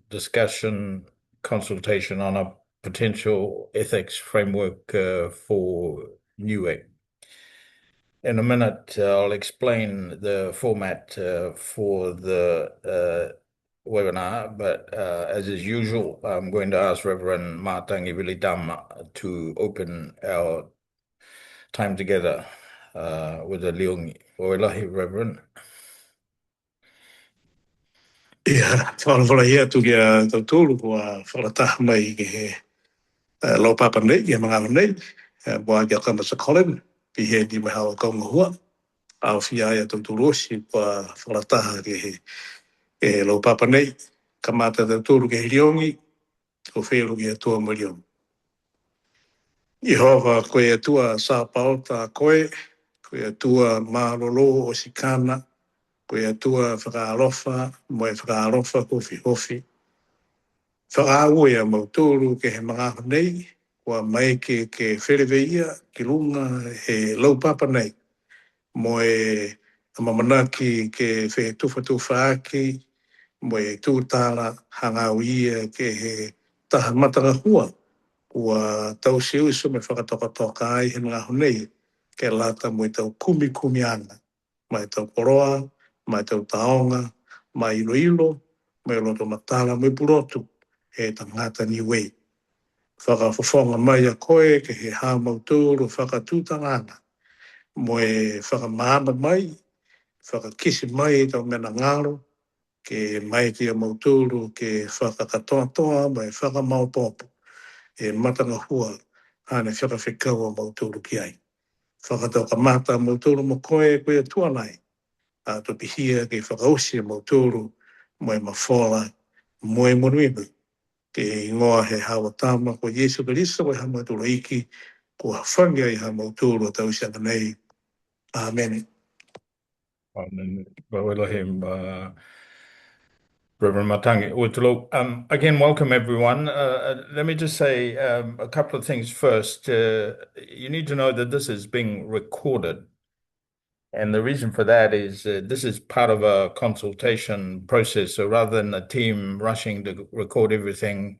discussion consultation on a potential ethics framework for Niue. In a minute, I'll explain the format for the webinar, but as is usual, I'm going to ask Reverend Matangi Vilidama to open our time together with a liungi. Oelahi, Reverend. Ia, whaalawhala tu kia tautulu kua whalataha mai ke he lau papa nei, kia mga nei, mua kia kama sa Colin, pi he di mai hawa kaunga hua, au fia ia tautulu osi kua whalataha ke lau papa nei, kamata tautulu ke he liongi, o whelu ki atua marion. Ihova koe atua sa paota koe, koe atua mārolo o sikana, koe atua whakaalofa, moe whakaalofa hofi hofi. Whakaau ea mautoro ke he mga nei, kua mai ke whereweia, ki lunga he laupapa nei. Moe amamanaki ke whe tufa tufa aki, moe tūtara hangau ia ke he taha matanga hua, kua tau siu iso me whakatoka ai he mga nei, ke lata moe tau kumi kumi ana. Mai tau koroa, mai tau taonga, mai ilo ilo, mai loto matala, mai purotu. He tangata Niue. Whakafofonga mai a koe ke he hā mautoro whakatūtangana. Moe whakamāma mai, whakakisi mai tau mena ngaro, ke mai tia mautoro ke whakakatoa toa mai whakamaupopo. E matanga hua, hane whakawhikaua mautoro ki ai. Whakatau ka mata mautoro mo koe koe tuanai. A to pihia ke whakausia mautoro, moe mawhola, moe moruimu. Ke ingoa he hawa tama ko Yesu Karisto ko hama tūro iki ko hawhangia I hama tūro tau sianga nei. Amen. Amen. Reverend Matangi Utulo. Again, welcome everyone. Let me just say a couple of things first. You need to know that this is being recorded. And the reason for that is this is part of a consultation process. So rather than a team rushing to record everything,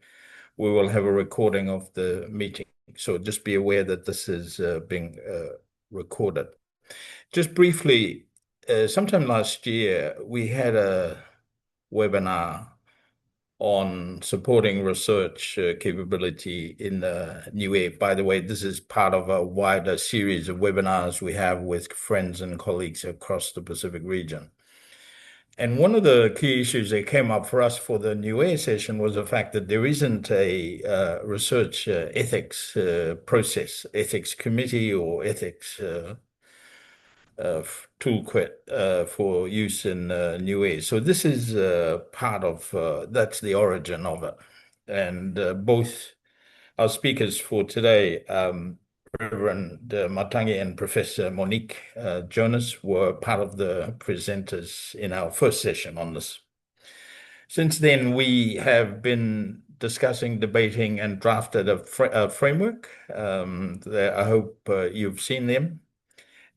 we will have a recording of the meeting. So just be aware that this is being recorded. Just briefly, sometime last year, we had a webinar on supporting research capability in Niue. By the way, this is part of a wider series of webinars we have with friends and colleagues across the Pacific region. And one of the key issues that came up for us for the Niue session was the fact that there isn't a research ethics process, ethics committee or ethics toolkit for use in Niue. So this is part of, that's the origin of it. And both our speakers for today, Reverend Matangi and Professor Monique Jonas, were part of the presenters in our first session on this. Since then, we have been discussing, debating, and drafted a framework. I hope you've seen them.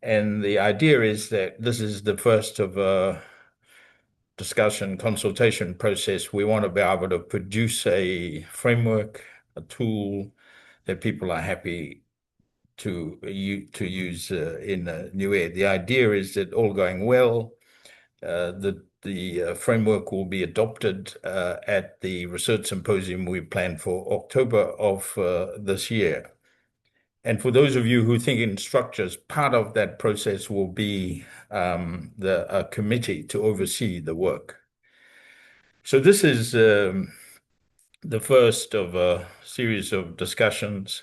And the idea is that this is the first of a discussion consultation process. We want to be able to produce a framework, a tool that people are happy to use in Niue. The idea is that all going well, the framework will be adopted at the research symposium we planned for October of this year. And for those of you who think in structures, part of that process will be a committee to oversee the work. So this is the first of a series of discussions.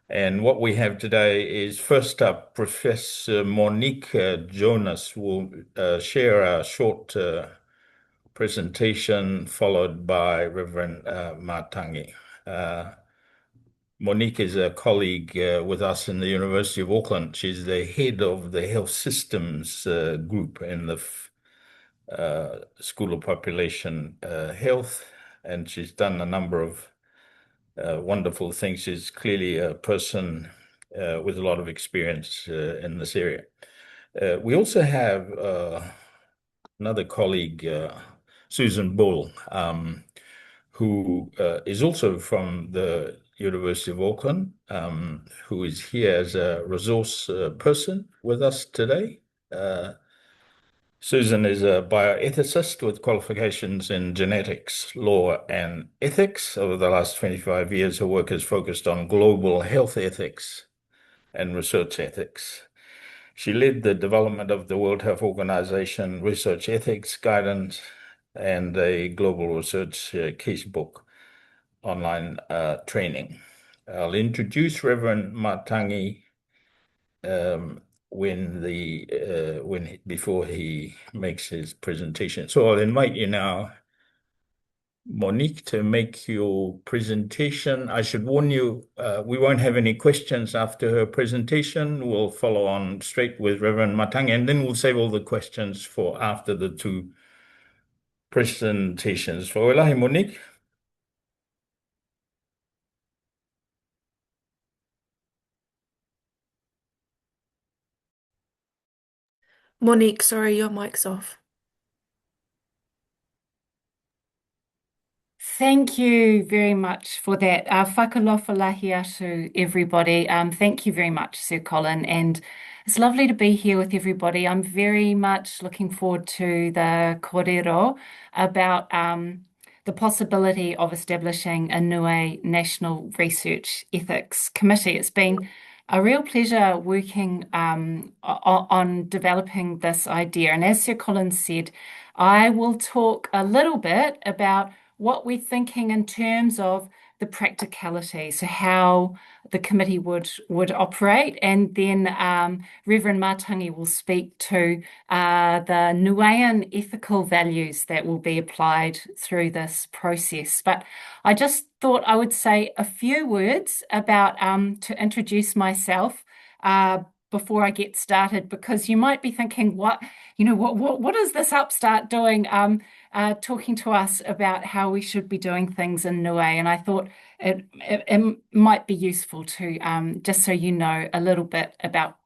And what we have today is, first up, Professor Monique Jonas will share a short presentation, followed by Reverend Matangi. Monique is a colleague with us in the University of Auckland. She's the head of the health systems group in the School of Population Health, and she's done a number of wonderful things. She's clearly a person with a lot of experience in this area. We also have another colleague, Susan Bull, who is also from the University of Auckland, who is here as a resource person with us today. Susan is a bioethicist with qualifications in genetics, law, and ethics. Over the last 25 years, her work has focused on global health ethics and research ethics. She led the development of the World Health Organization research ethics guidance and a global research casebook online training. I'll introduce Reverend Matangi before he makes his presentation. So I'll invite you now, Monique, to make your presentation. I should warn you, we won't have any questions after her presentation. We'll follow on straight with Reverend Matangi, and then we'll save all the questions for after the two presentations. Whaelahi, Monique. Monique, sorry, your mic's off. Thank you very much for that. Whakalofa lahi atu, everybody. Thank you very much, Sir Colin, and it's lovely to be here with everybody. I'm very much looking forward to the kōrero about the possibility of establishing a Niue National Research Ethics Committee. It's been a real pleasure working on developing this idea. And as Sir Colin said, I will talk a little bit about what we're thinking in terms of the practicality, so how the committee would operate, and then Reverend Matangi will speak to the Niuean ethical values that will be applied through this process. But I just thought I would say a few words about to introduce myself before I get started, because you might be thinking, what is this upstart doing? Talking to us about how we should be doing things in Niue, and I thought it might be useful to just so you know a little bit about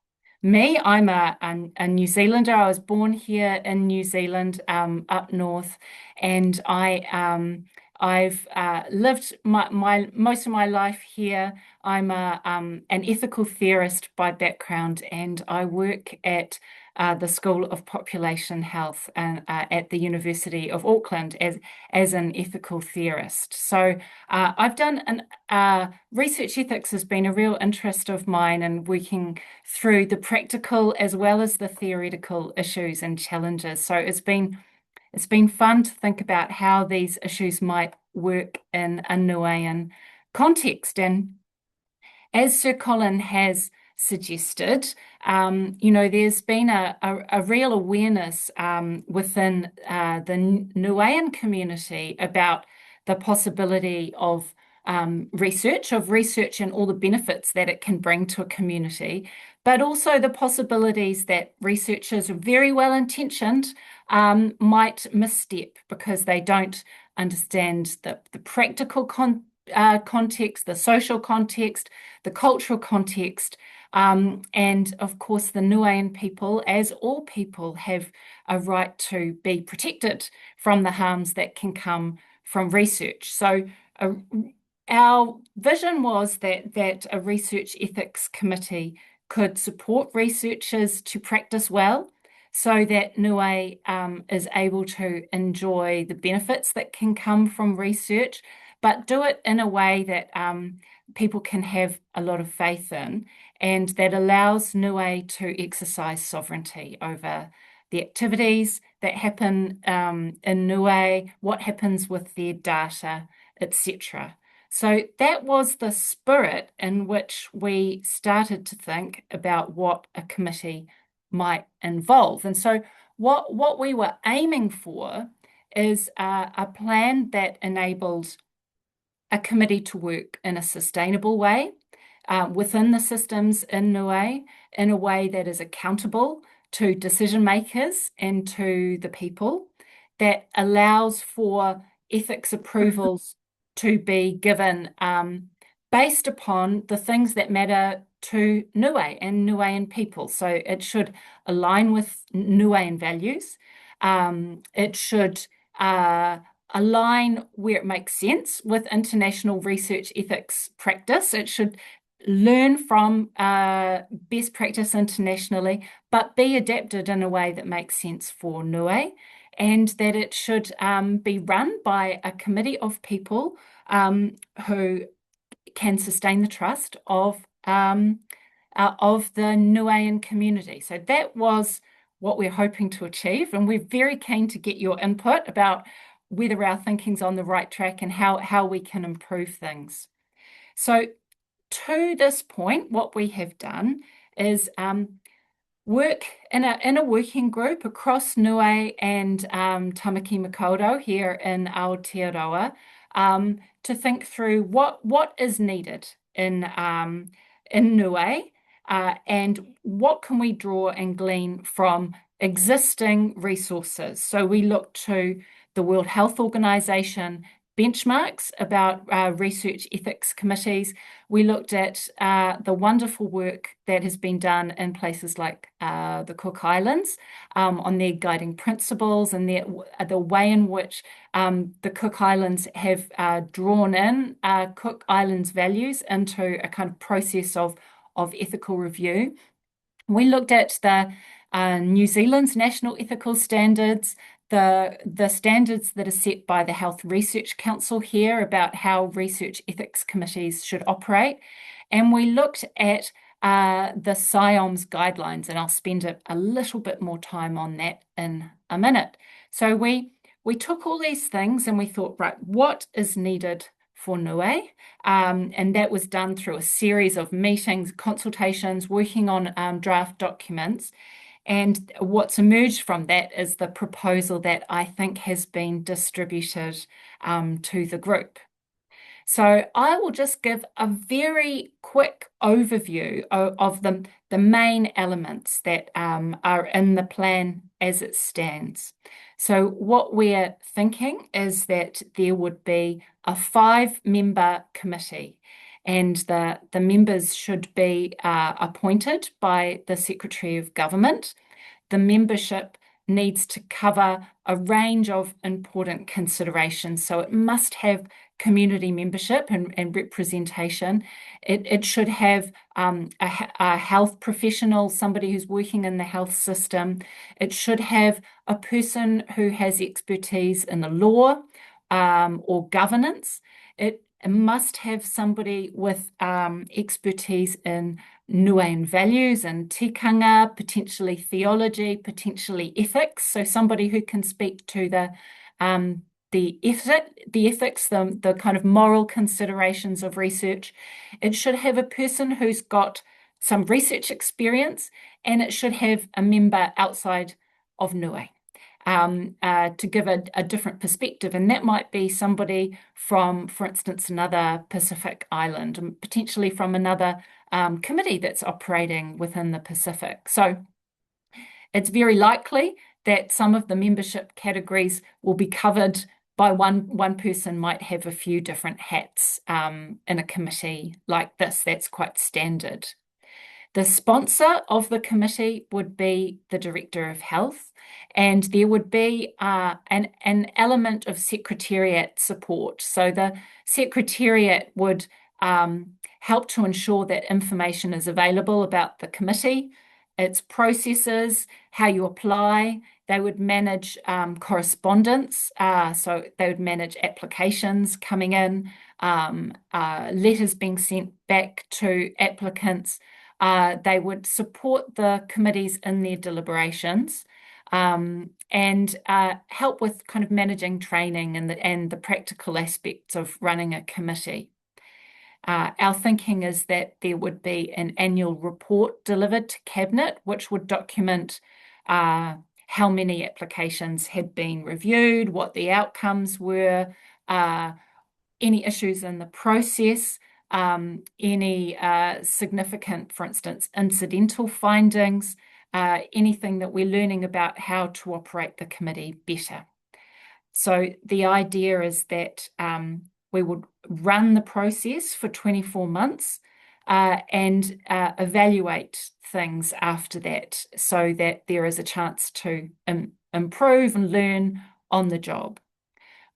me. I'm a New Zealander. I was born here in New Zealand, up north, and I've lived my most of my life here. I'm an ethical theorist by background, and I work at the School of Population Health and at the University of Auckland as an ethical theorist. So I've done research ethics has been a real interest of mine, and working through the practical as well as the theoretical issues and challenges. So it's been fun to think about how these issues might work in a Niuean context. And as Sir Colin has suggested, there's been a real awareness within the Niuean community about the possibility of research and all the benefits that it can bring to a community, but also the possibilities that researchers, very well intentioned, might misstep because they don't understand the practical context, the social context, the cultural context. And of course, the Niuean people, as all people, have a right to be protected from the harms that can come from research. So our vision was that a research ethics committee could support researchers to practice well, so that Niue is able to enjoy the benefits that can come from research, but do it in a way that people can have a lot of faith in, and that allows Niue to exercise sovereignty over the activities that happen in Niue, what happens with their data, etc. So that was the spirit in which we started to think about what a committee might involve. And so what we were aiming for is a plan that enabled a committee to work in a sustainable way within the systems in Niue, in a way that is accountable to decision makers and to the people, that allows for ethics approvals to be given based upon the things that matter to Niue and Niuean people. So it should align with Niuean values. It should align where it makes sense with international research ethics practice. It should learn from best practice internationally, but be adapted in a way that makes sense for Niue, and that it should be run by a committee of people who can sustain the trust of the Niuean community. So that was what we're hoping to achieve, and we're very keen to get your input about whether our thinking's on the right track and how we can improve things. So to this point, what we have done is work in a working group across Niue and Tamaki Makaurau here in Aotearoa to think through what is needed in Niue and what can we draw and glean from existing resources. So we look to the World Health Organization benchmarks about research ethics committees. We looked at the wonderful work that has been done in places like the Cook Islands on their guiding principles and the way in which the Cook Islands have drawn in Cook Islands values into a kind of process of ethical review. We looked at the New Zealand's national ethical standards, the standards that are set by the Health Research Council here about how research ethics committees should operate. And we looked at the SIOMS guidelines, and I'll spend a little bit more time on that in a minute. So we took all these things and we thought, right, what is needed for Niue? And that was done through a series of meetings, consultations, working on draft documents. And what's emerged from that is the proposal that I think has been distributed to the group. So I will just give a very quick overview of the main elements that are in the plan as it stands. So what we're thinking is that there would be a 5-member committee, and the members should be appointed by the Secretary of Government. The membership needs to cover a range of important considerations. So it must have community membership and representation. It should have a health professional, somebody who's working in the health system. It should have a person who has expertise in the law or governance. It must have somebody with expertise in Niuean values and tikanga, potentially theology, potentially ethics. So somebody who can speak to the ethics, the kind of moral considerations of research. It should have a person who's got some research experience, and it should have a member outside of Niue. To give a different perspective. And that might be somebody from, for instance, another Pacific island, and potentially from another committee that's operating within the Pacific. So it's very likely that some of the membership categories will be covered by one person might have a few different hats in a committee like this. That's quite standard. The sponsor of the committee would be the Director of Health, and there would be an element of secretariat support. So the secretariat would help to ensure that information is available about the committee, its processes, how you apply. They would manage correspondence, so they would manage applications coming in, letters being sent back to applicants. They would support the committees in their deliberations and help with kind of managing training and the practical aspects of running a committee. Our thinking is that there would be an annual report delivered to Cabinet, which would document how many applications had been reviewed, what the outcomes were, any issues in the process, any significant, for instance, incidental findings, anything that we're learning about how to operate the committee better. So the idea is that we would run the process for 24 months and evaluate things after that so that there is a chance to improve and learn on the job.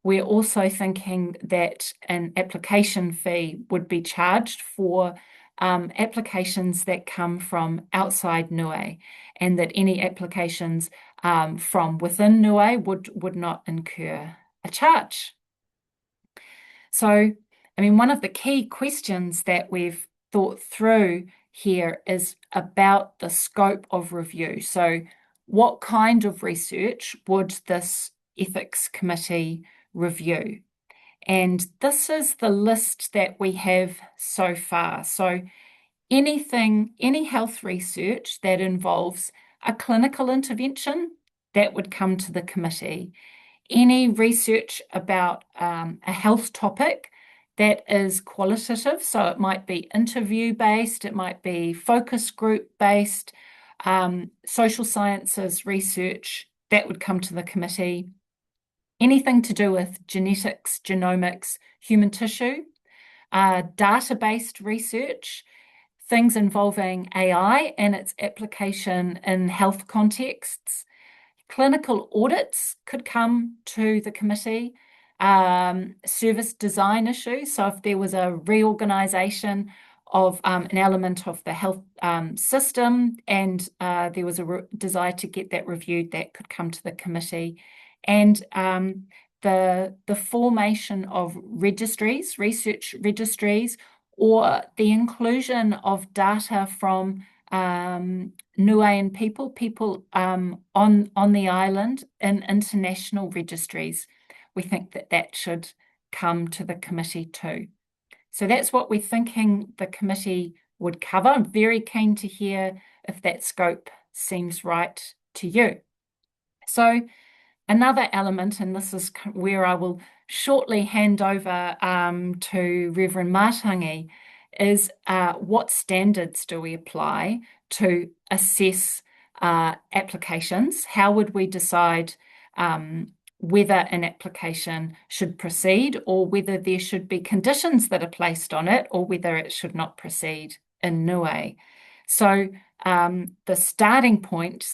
We're also thinking that an application fee would be charged for applications that come from outside Niue, and that any applications from within Niue would not incur a charge. So, I mean, one of the key questions that we've thought through here is about the scope of review. So, what kind of research would this ethics committee review? And this is the list that we have so far. So, any health research that involves a clinical intervention, that would come to the committee. Any research about a health topic that is qualitative, so it might be interview-based, it might be focus group-based, social sciences research, that would come to the committee. Anything to do with genetics, genomics, human tissue, data-based research, things involving AI and its application in health contexts. Clinical audits could come to the committee. Service design issues. So if there was a reorganisation of an element of the health system and there was a desire to get that reviewed, that could come to the committee. And the formation of registries, research registries, or the inclusion of data from Niuean people on the island in international registries. We think that that should come to the committee too. So that's what we're thinking the committee would cover. I'm very keen to hear if that scope seems right to you. So another element, and this is where I will shortly hand over to Reverend Matangi, is what standards do we apply to assess applications? How would we decide whether an application should proceed, or whether there should be conditions that are placed on it, or whether it should not proceed in Niue? So the starting point,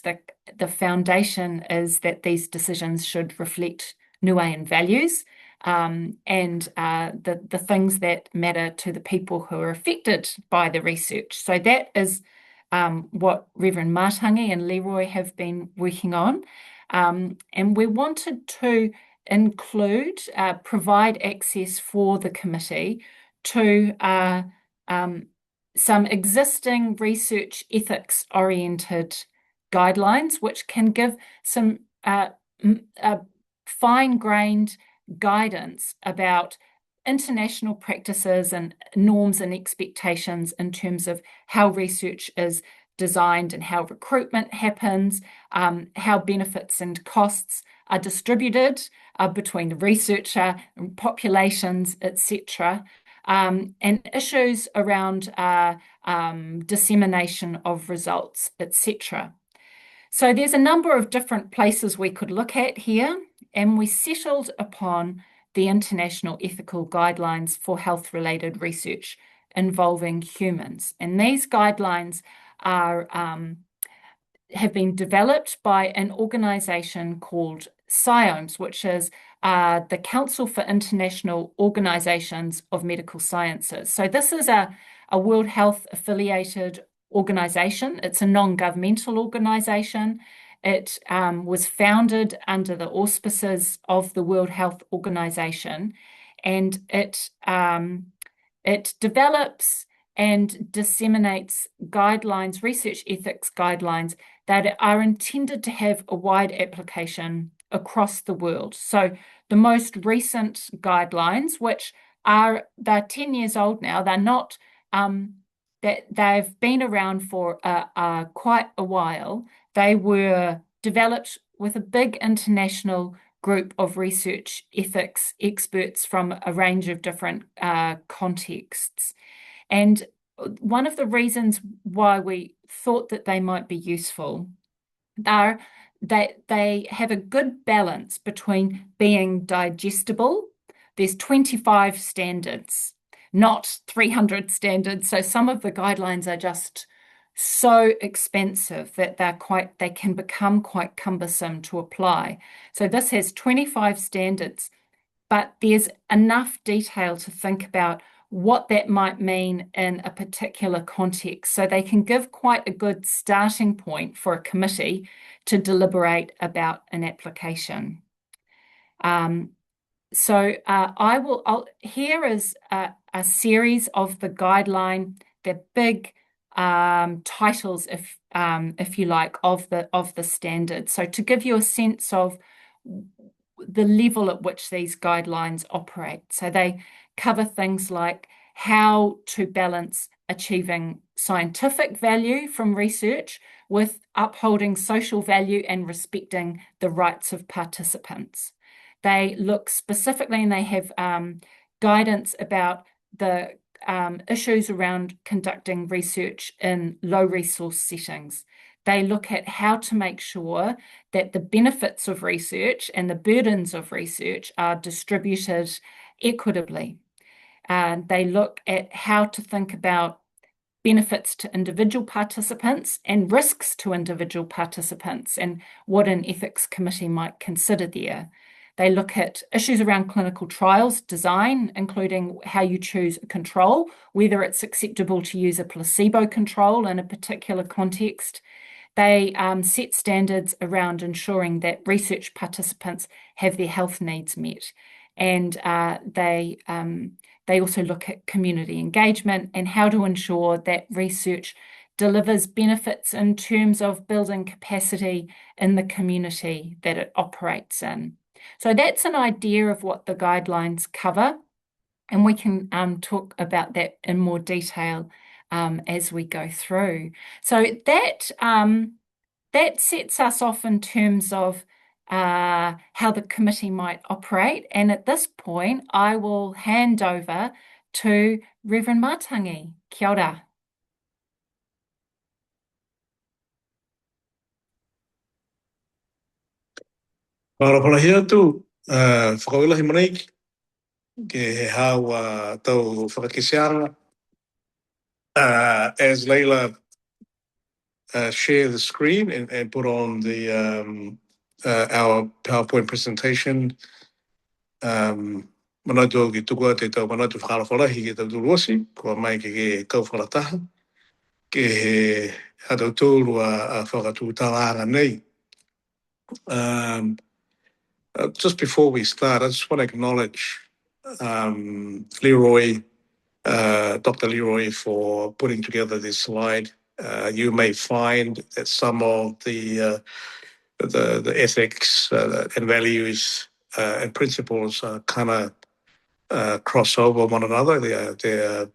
the foundation, is that these decisions should reflect Niuean values and the things that matter to the people who are affected by the research. So that is what Reverend Matangi and Leroy have been working on. And we wanted to include, provide access for the committee to some existing research ethics oriented guidelines, which can give some fine-grained guidance about international practices and norms and expectations in terms of how research is designed and how recruitment happens, how benefits and costs are distributed between the researcher and populations, etc., and issues around dissemination of results, etc. So there's a number of different places we could look at here, and we settled upon the International Ethical Guidelines for Health-Related Research Involving Humans. And these guidelines are have been developed by an organisation called SIOMS, which is the Council for International Organisations of Medical Sciences. So this is a World Health affiliated organisation. It's a non-governmental organisation. It was founded under the auspices of the World Health Organization, and it develops and disseminates guidelines, research ethics guidelines that are intended to have a wide application across the world. So the most recent guidelines, which they're 10 years old now, they're not that they've been around for quite a while. They were developed with a big international group of research ethics experts from a range of different contexts. And one of the reasons why we thought that they might be useful are that they have a good balance between being digestible. There's 25 standards, not 300 standards. So some of the guidelines are just so expensive that they can become quite cumbersome to apply. So this has 25 standards but there's enough detail to think about what that might mean in a particular context. So they can give quite a good starting point for a committee to deliberate about an application. Here is a series of the guideline, the big titles, if you like, of the standard. So to give you a sense of the level at which these guidelines operate. So they cover things like how to balance achieving scientific value from research with upholding social value and respecting the rights of participants. They look specifically, and they have guidance about the issues around conducting research in low resource settings. They look at how to make sure that the benefits of research and the burdens of research are distributed equitably. They look at how to think about benefits to individual participants and risks to individual participants and what an ethics committee might consider there. They look at issues around clinical trials design, including how you choose a control, whether it's acceptable to use a placebo control in a particular context. They set standards around ensuring that research participants have their health needs met. And they also look at community engagement and how to ensure that research delivers benefits in terms of building capacity in the community that it operates in. So that's an idea of what the guidelines cover, and we can talk about that in more detail as we go through. So that sets us off in terms of how the committee might operate. And at this point, I will hand over to Reverend Matangi. Kia ora. Parapalahia tu, whakawelahi manaiki, ke he hau tau whakakisianga. As Leila share the screen and put on the our PowerPoint presentation, manatu ki tukua te tau manatu whakalawhalahi ke tau turuosi, kua mai ke kau whalataha, ke he hatau tūru a whakatūtāanga nei. Just before we start, I just want to acknowledge Leroy, Dr. Leroy, for putting together this slide. You may find that some of the ethics and values and principles kind of cross over one another. They're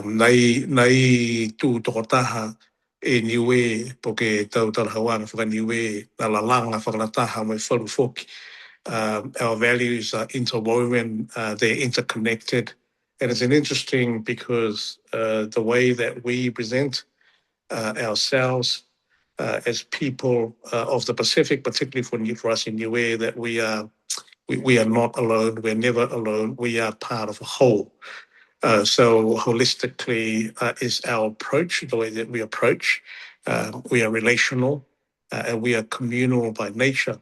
nei tū tokotaha e Niue po ke tau talahawanga whaka Niue na lalanga whakanataha mai whalu foki. Our values are interwoven, they're interconnected. And it's interesting because the way that we present ourselves as people of the Pacific, particularly for us in Niue, that we are not alone, we're never alone, we are part of a whole. So holistically is our approach, the way that we approach. We are relational and we are communal by nature.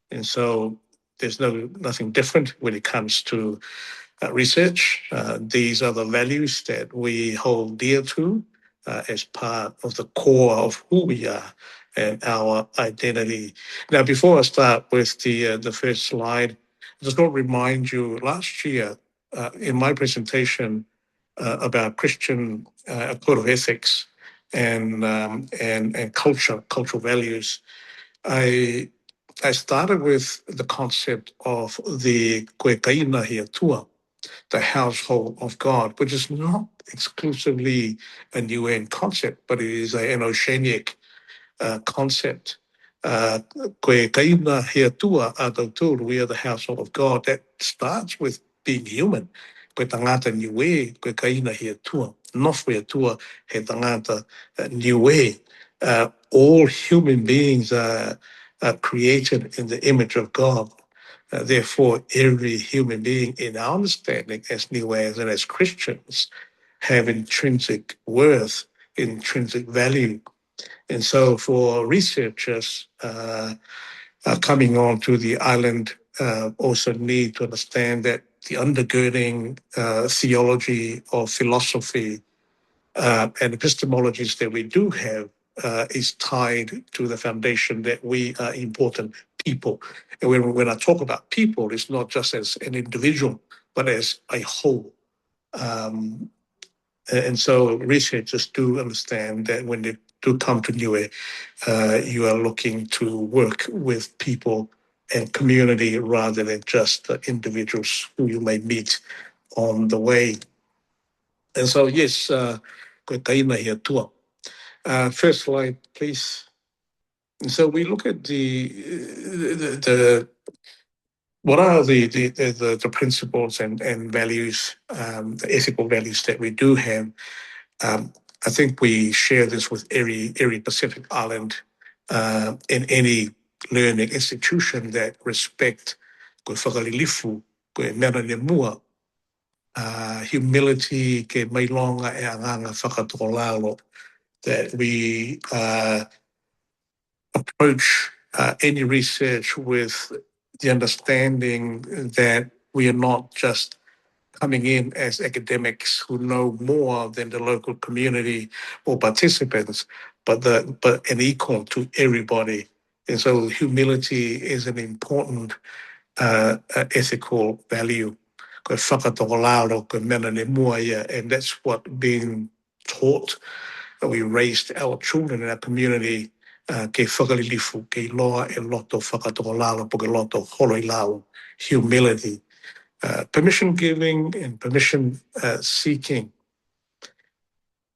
And so there's nothing different when it comes to research. These are the values that we hold dear to as part of the core of who we are and our identity. Now, before I start with the first slide, I just want to remind you, last year in my presentation about Christian code of ethics and cultural values, I started with the concept of the koe kaina hea tua, the household of God, which is not exclusively a Niuean concept, but it is an oceanic concept. Koe kaina hea tua a tautoru, we are the household of God. That starts with being human. Koe tangata Niue, koe kaina hea tua. Nofu hea tua he tangata Niue. All human beings are created in the image of God. Therefore, every human being, in our understanding as Niueans and as Christians, have intrinsic worth, intrinsic value. And so for researchers coming on to the island also need to understand that the undergirding theology or philosophy and epistemologies that we do have is tied to the foundation that we are important people. And when I talk about people, it's not just as an individual, but as a whole. And so researchers do understand that when they do come to Niue, you are looking to work with people and community rather than just individuals who you may meet on the way. And so, yes, koe kaina here tua. First slide, please. And so we look at the what are the principles and values, the ethical values that we do have. I think we share this with every Pacific Island in any learning institution that respect koe whakalilifu, koe mera ne mua, humility, ke mailonga e anganga whakatolalo, that we approach any research with the understanding that we are not just coming in as academics who know more than the local community or participants, but an equal to everybody. And so humility is an important ethical value. Koe whakatolaro, koe mena ne mua ia, and that's what being taught. We raised our children in our community ke whakalilifu, ke loa e loto whakatolaro, po ke loto holoi lau, humility. Permission giving and permission seeking.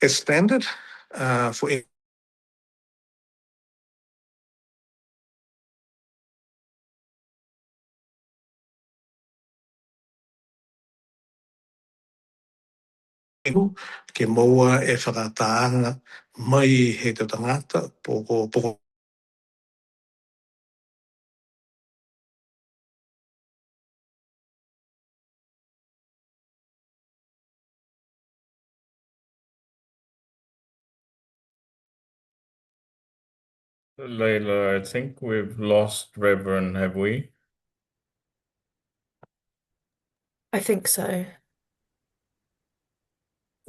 A standard for ke moa e whakataanga mai he te tangata poko. Leila, I think we've lost Reverend, have we? I think so.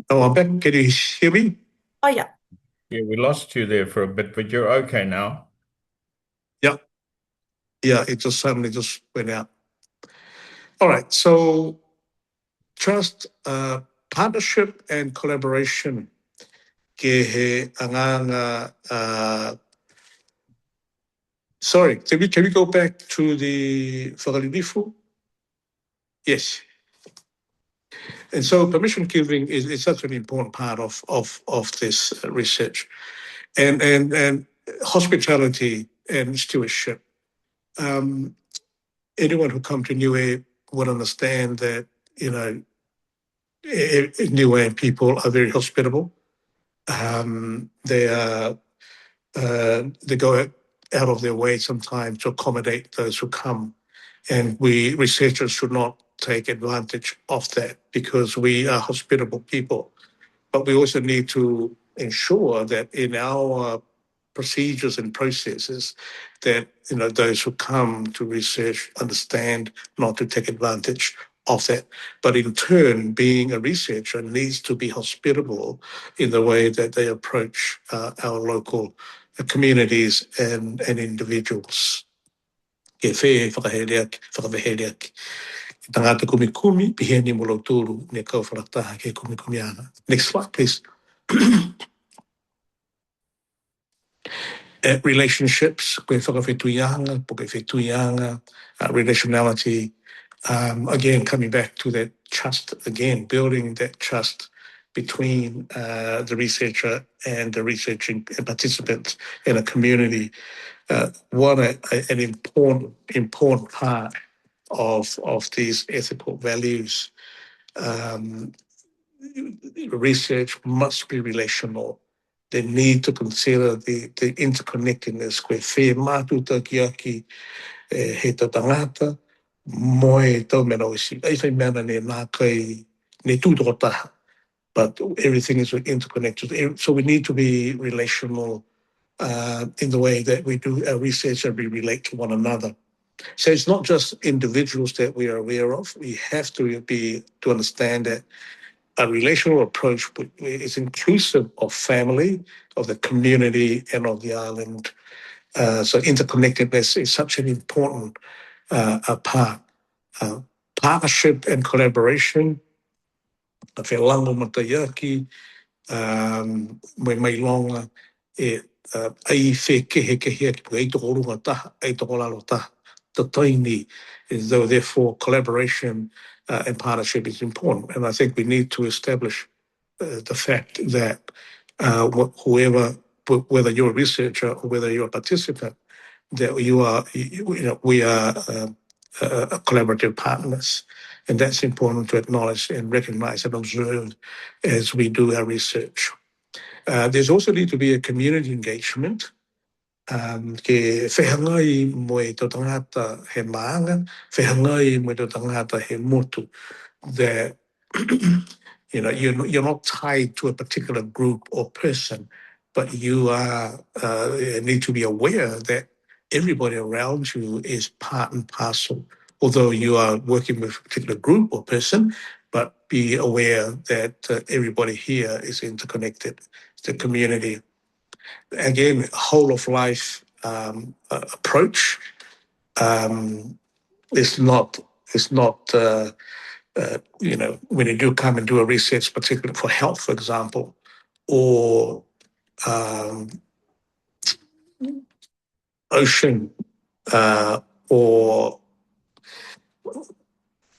Oh, I'm back. Can you hear me? Oh, yeah. Yeah, we lost you there for a bit, but you're okay now. Yeah. Yeah, it just suddenly just went out. All right. So trust, partnership and collaboration. Ke he anganga, sorry, can we go back to the whakalilifu? Yes. And so permission giving is such an important part of this research. And hospitality and stewardship. Anyone who come to Niue would understand that, Niue people are very hospitable. They go out of their way sometimes to accommodate those who come. And we researchers should not take advantage of that because we are hospitable people. But we also need to ensure that in our procedures and processes that those who come to research understand not to take advantage of that. But in turn, being a researcher needs to be hospitable in the way that they approach our local communities and individuals. Ke whē whakawehereaki. Tangata kumikumi, piheni mo tūru ne kau whakataha ke kumikumi ana. Next slide, please. Relationships, koe whakawhetuyanga, po koe whetuyanga, relationality. Again, coming back to that trust, again, building that trust between the researcher and the researching participants in a community. What an important part of these ethical values. Research must be relational. They need to consider the interconnectedness. Koe whē mātuta ki aki he ta tangata, moe tau mena oisi. Ai whai mena ne nā kai ne tūtoko taha. But everything is interconnected. So we need to be relational in the way that we do our research and we relate to one another. So it's not just individuals that we are aware of. We have to understand that a relational approach is inclusive of family, of the community, and of the island. So interconnectedness is such an important part. Partnership and collaboration. Fe lango matayaki, mai mai longa e ai fe kehe ki ai toko runga taha, ai toko lalo taha. The taini is though therefore collaboration and partnership is important. And I think we need to establish the fact that whoever, whether you're a researcher or whether you're a participant, that we are collaborative partners. And that's important to acknowledge and recognize and observe as we do our research. There's also need to be a community engagement. Ke whehangai mo e tō tangata he maanga, whehangai mo e tō tangata he motu, that you're not tied to a particular group or person, but you need to be aware that everybody around you is part and parcel. Although you are working with a particular group or person, but be aware that everybody here is interconnected. It's a community. Again, whole of life approach is not. When you do come and do a research, particularly for health, for example, or ocean or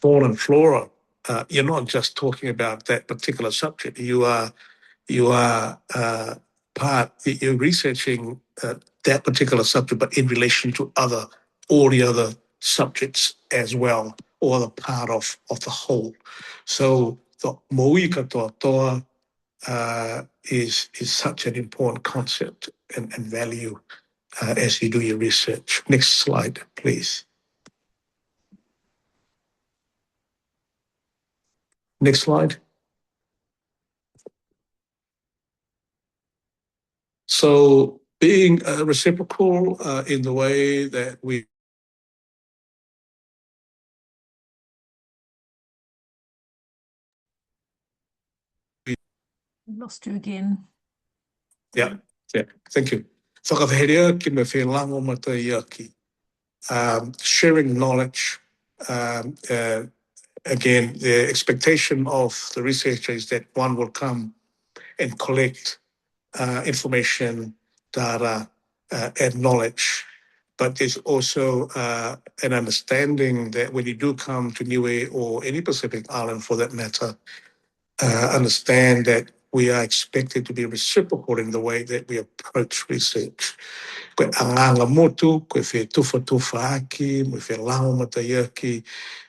fauna and flora, you're not just talking about that particular subject. You're researching that particular subject, but in relation to all the other subjects as well, or the part of the whole. So the mo'i katoa toa is such an important concept and value as you do your research. Next slide, please. Next slide. So being reciprocal in the way that we lost you again. Yeah, thank you. Whakawherea ki me whelango mataiaki. Sharing knowledge. Again, the expectation of the researcher is that one will come and collect information, data, and knowledge. But there's also an understanding that when you do come to Niue or any Pacific island for that matter, understand that we are expected to be reciprocal in the way that we approach research. Koe anganga motu, koe whe tufa aki, me whe lao mataiaki.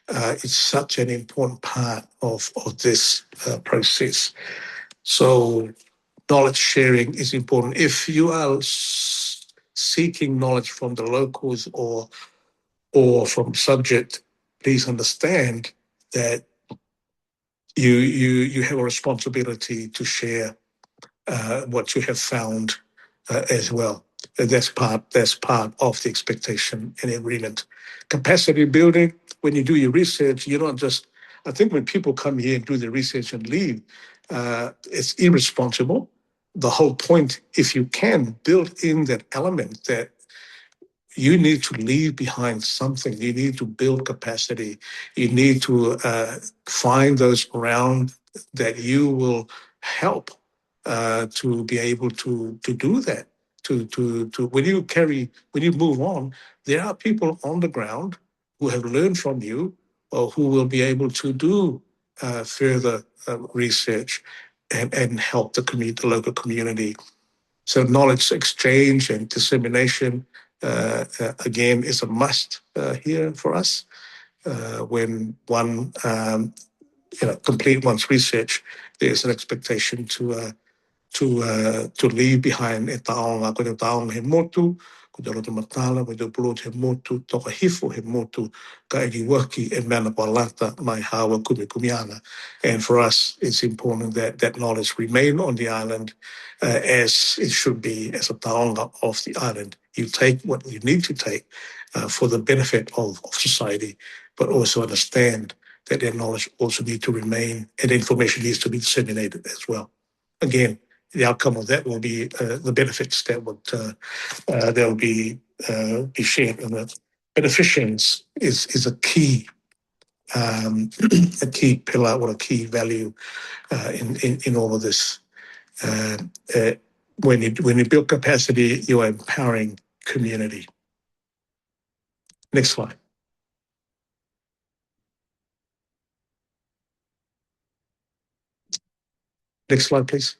It's such an important part of this process. So knowledge sharing is important. If you are seeking knowledge from the locals or from subject, please understand that you have a responsibility to share what you have found as well. That's part of the expectation and agreement. Capacity building. When you do your research, you're not just. I think when people come here and do the research and leave, it's irresponsible. The whole point, if you can build in that element that you need to leave behind something. You need to build capacity. You need to find those around that you will help to be able to do that. When you move on, there are people on the ground who have learned from you or who will be able to do further research and help the local community. So knowledge exchange and dissemination, again, is a must here for us. When one complete one's research, there's an expectation to leave behind e taonga, ko te taonga he motu, ko te roto matala, ko te pulot he motu, toka hifo he motu, ka eki waki e mana pa lata mai hawa kumianga. And for us, it's important that that knowledge remain on the island as it should be as a taonga of the island. You take what you need to take, for the benefit of society, but also understand that their knowledge also needs to remain and information needs to be disseminated as well. Again, the outcome of that will be the benefits that will be shared, and the beneficence is a key a key pillar or a key value in all of this. When you build capacity, you are empowering community. Next slide. Next slide, please.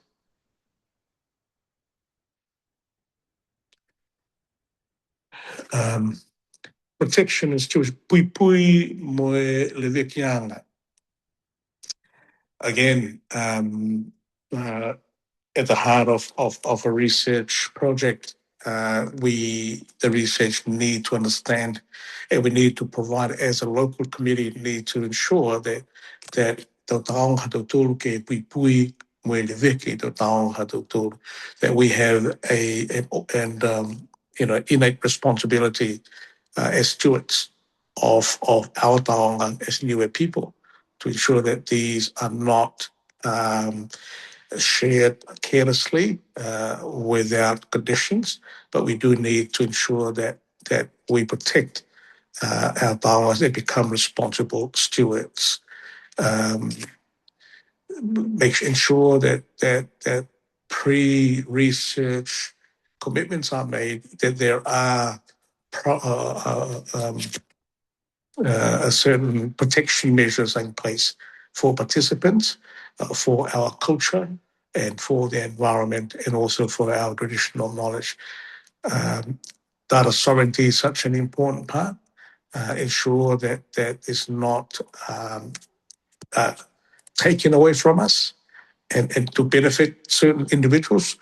Protection is to pui mo le vekianga. Again, at the heart of a research project, the research need to understand, and we need to provide, as a local community, need to ensure that the taonga hatuturu ke pui mo le veki, the taonga hatuturu, that we have innate responsibility as stewards of our taonga as Niue people, to ensure that these are not shared carelessly without conditions, but we do need to ensure that we protect our taongas and become responsible stewards. Ensure that pre-research commitments are made, that there are certain protection measures in place for participants, for our culture, and for the environment, and also for our traditional knowledge. Data sovereignty is such an important part. Ensure that is not taken away from us and to benefit certain individuals,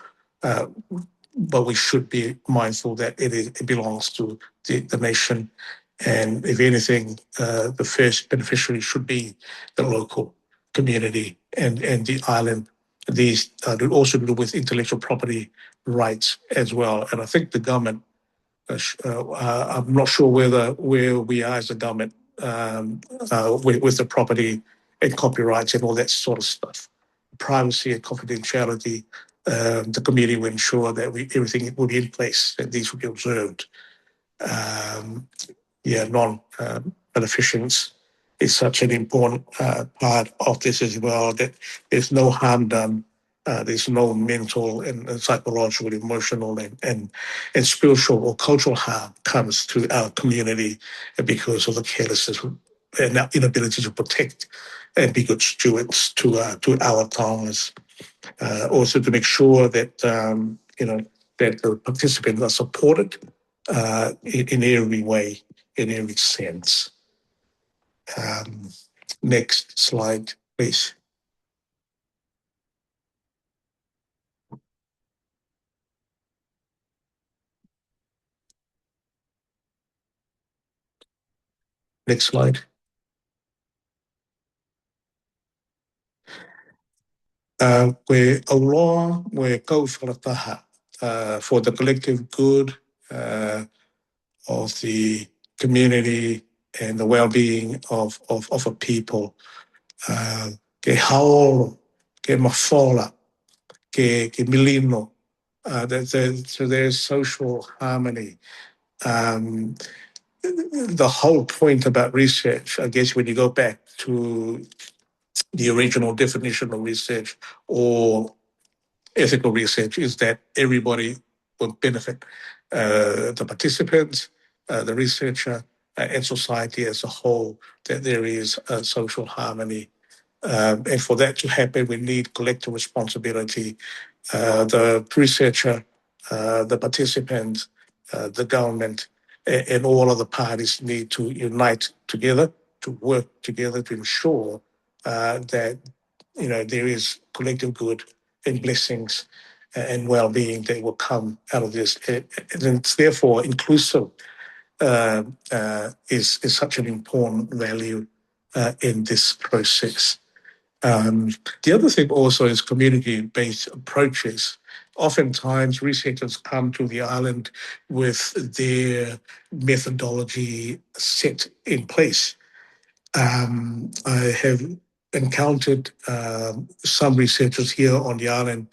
but we should be mindful that it belongs to the nation. And if anything, the first beneficiary should be the local community and the island. These also do with intellectual property rights as well. And I think the government, I'm not sure where we are as a government with the property and copyrights and all that sort of stuff. Privacy and confidentiality, the community will ensure that everything will be in place, that these will be observed. Non-beneficence is such an important part of this as well, that there's no harm done. There's no mental and psychological, emotional, and spiritual or cultural harm comes to our community because of the carelessness and our inability to protect and be good stewards to our taongas. Also, to make sure that that the participants are supported in every way, in every sense. Next slide, please. Next slide. We're along, we're kouwharataha for the collective good of the community and the well-being of a people. Ke haolo, ke mafola, ke milino. So there's social harmony. The whole point about research, I guess, when you go back to the original definition of research or ethical research, is that everybody will benefit, the participants, the researcher, and society as a whole, that there is social harmony. And for that to happen, we need collective responsibility. The researcher, the participants, the government, and all of the parties need to unite together, to work together to ensure that there is collective good and blessings and well-being that will come out of this. And it's therefore inclusive is such an important value in this process. The other thing also is community-based approaches oftentimes researchers come to the island with their methodology set in place. I have encountered some researchers here on the island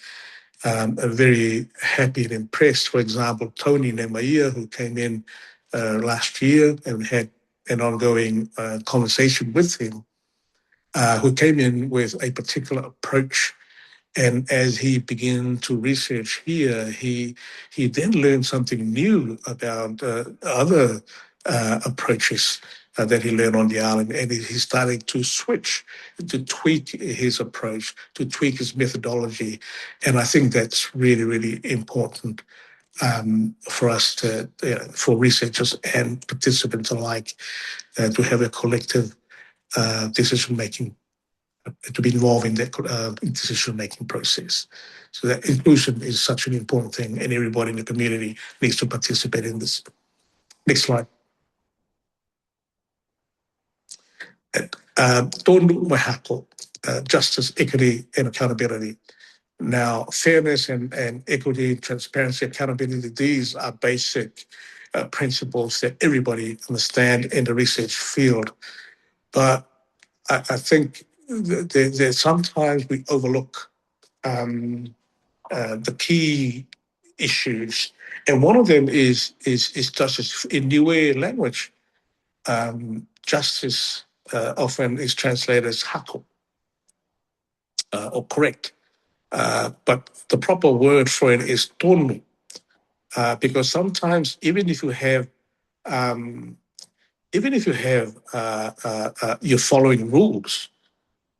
are very happy and impressed. For example, Tony Nemaia, who came in last year and had an ongoing conversation with him, who came in with a particular approach. And as he began to research here, he then learned something new about other approaches that he learned on the island, and he started to switch, to tweak his approach, to tweak his methodology, and I think that's really, really important for us to, for researchers and participants alike, to have a collective decision-making, to be involved in that decision-making process. So that inclusion is such an important thing, and everybody in the community needs to participate in this. Next slide. Tonu Mahako, justice, equity, and accountability. Now, fairness and equity, transparency, accountability, these are basic principles that everybody understands in the research field. But I think that sometimes we overlook the key issues, and one of them is justice. In Niue language, justice often is translated as hako, or correct, but the proper word for it is tonu, because sometimes even if you have you're following rules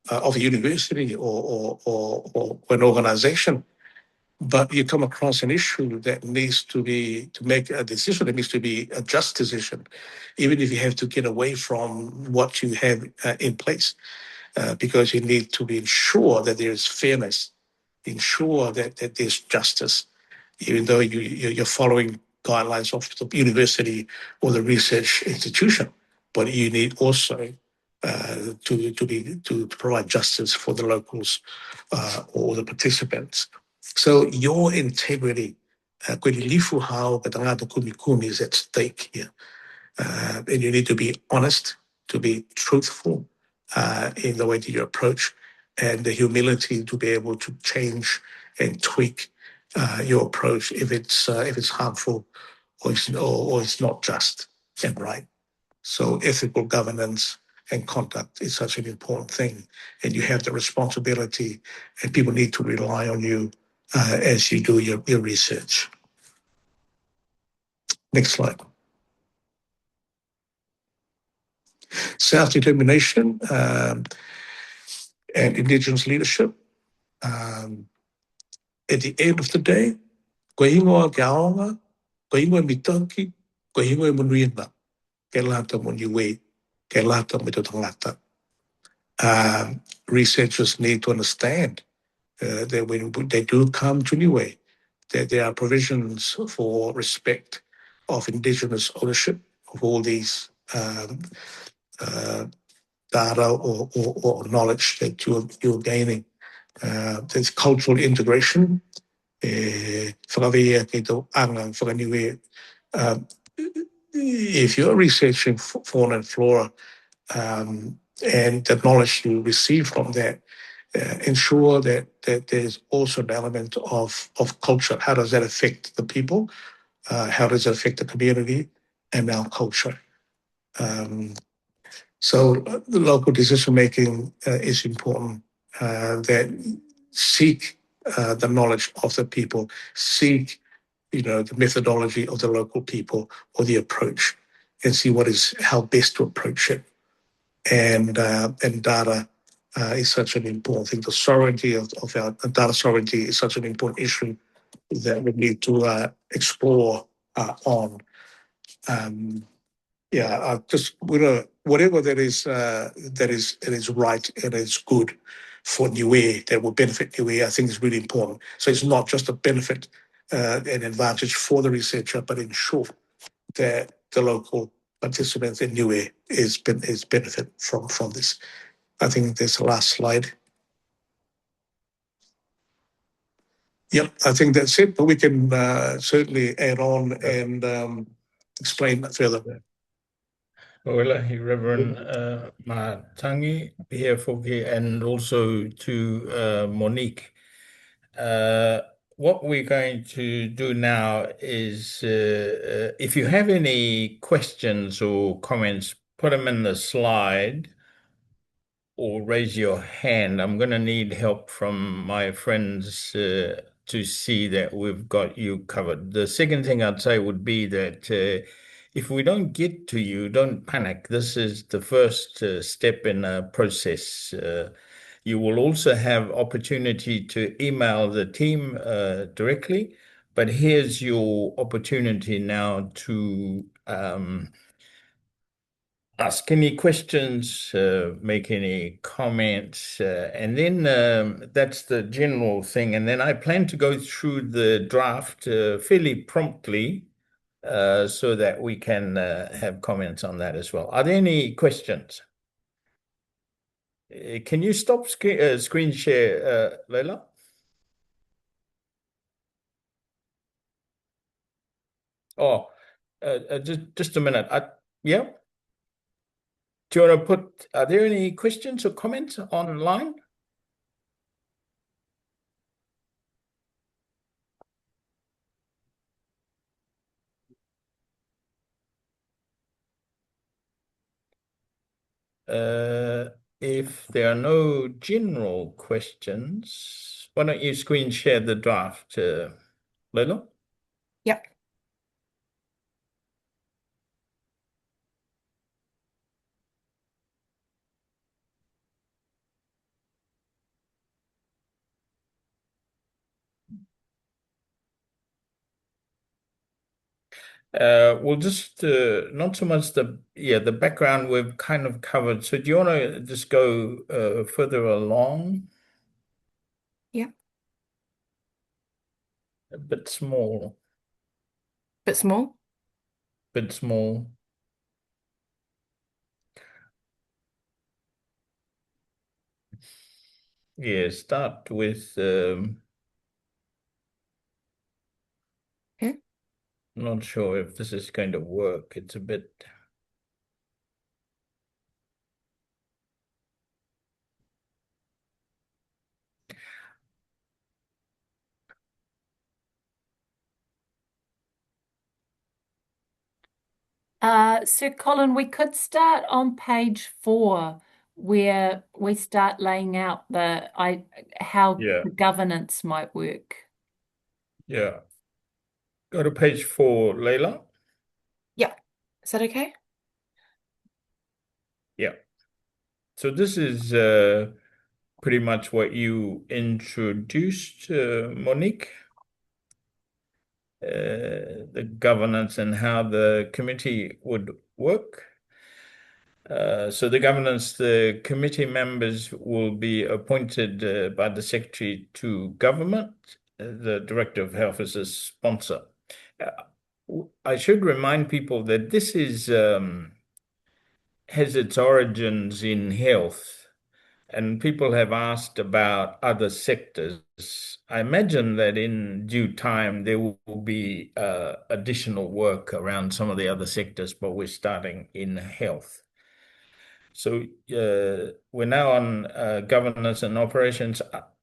of a university or an organization, but you come across an issue that needs to make a decision, that needs to be a just decision, even if you have to get away from what you have in place, because you need to be ensure that there is fairness, ensure that there's justice, even though you're following guidelines of the university or the research institution, but you need also to provide justice for the locals or the participants. So your integrity, is at stake here. And you need to be honest, to be truthful in the way that you approach, and the humility to be able to change and tweak your approach if it's harmful or it's not just and right. So ethical governance and conduct is such an important thing, and you have the responsibility, and people need to rely on you as you do your research. Next slide. Self-determination and Indigenous leadership. At the end of the day, ko ingoa ke aonga, ko ingoa mitanki, ko ingoa munuina, ke lata mo Niue, ke lata mo te tangata. Researchers need to understand that when they do come to Niue, that there are provisions for respect of Indigenous ownership of all these data or knowledge that you're gaining. There's cultural integration. If you're researching fauna and flora, and the knowledge you receive from that, ensure that there's also an element of culture. How does that affect the people? How does it affect the community and our culture? So the local decision making is important. That seek the knowledge of the people, seek the methodology of the local people or the approach, and see how best to approach it. And data is such an important thing. The sovereignty of our data sovereignty is such an important issue that we need to explore on. I just whatever that is right and is good for Niue, that will benefit Niue, I think is really important. So it's not just a benefit and advantage for the researcher, but ensure that the local participants in Niue is benefit from this. I think that's the last slide. Yep, I think that's it, but we can certainly add on and explain that further. Ola, Reverend Matangi here for and also to Monique. What we're going to do now is if you have any questions or comments, put them in the slide or raise your hand. I'm going to need help from my friends to see that we've got you covered. The second thing I'd say would be that if we don't get to you, don't panic. This is the first step in a process. You will also have opportunity to email the team directly, but here's your opportunity now to ask any questions, make any comments, and then that's the general thing. And then I plan to go through the draft fairly promptly so that we can have comments on that as well. Are there any questions? Can you stop screen share, Leila? Oh, just a minute. Yeah. Do you want to put, are there any questions or comments online? If there are no general questions, why don't you screen share the draft, Leila? Yep. We'll just not so much the background we've kind of covered. So do you want to just go further along? Yeah. A bit small. Bit small. Bit small. Yeah, start with Okay. not sure if this is going to work. It's a bit. So Colin, we could start on page 4 where we start laying out how Yeah. the governance might work. Yeah. Go to page 4, Leila. Yeah. Is that okay? Yeah. So this is pretty much what you introduced, Monique, the governance and how the committee would work. So the committee members will be appointed by the Secretary to Government. The Director of Health is a sponsor. I should remind people that this is has its origins in health. And people have asked about other sectors. I imagine that in due time there will be additional work around some of the other sectors, but we're starting in health. So we're now on governance and operations.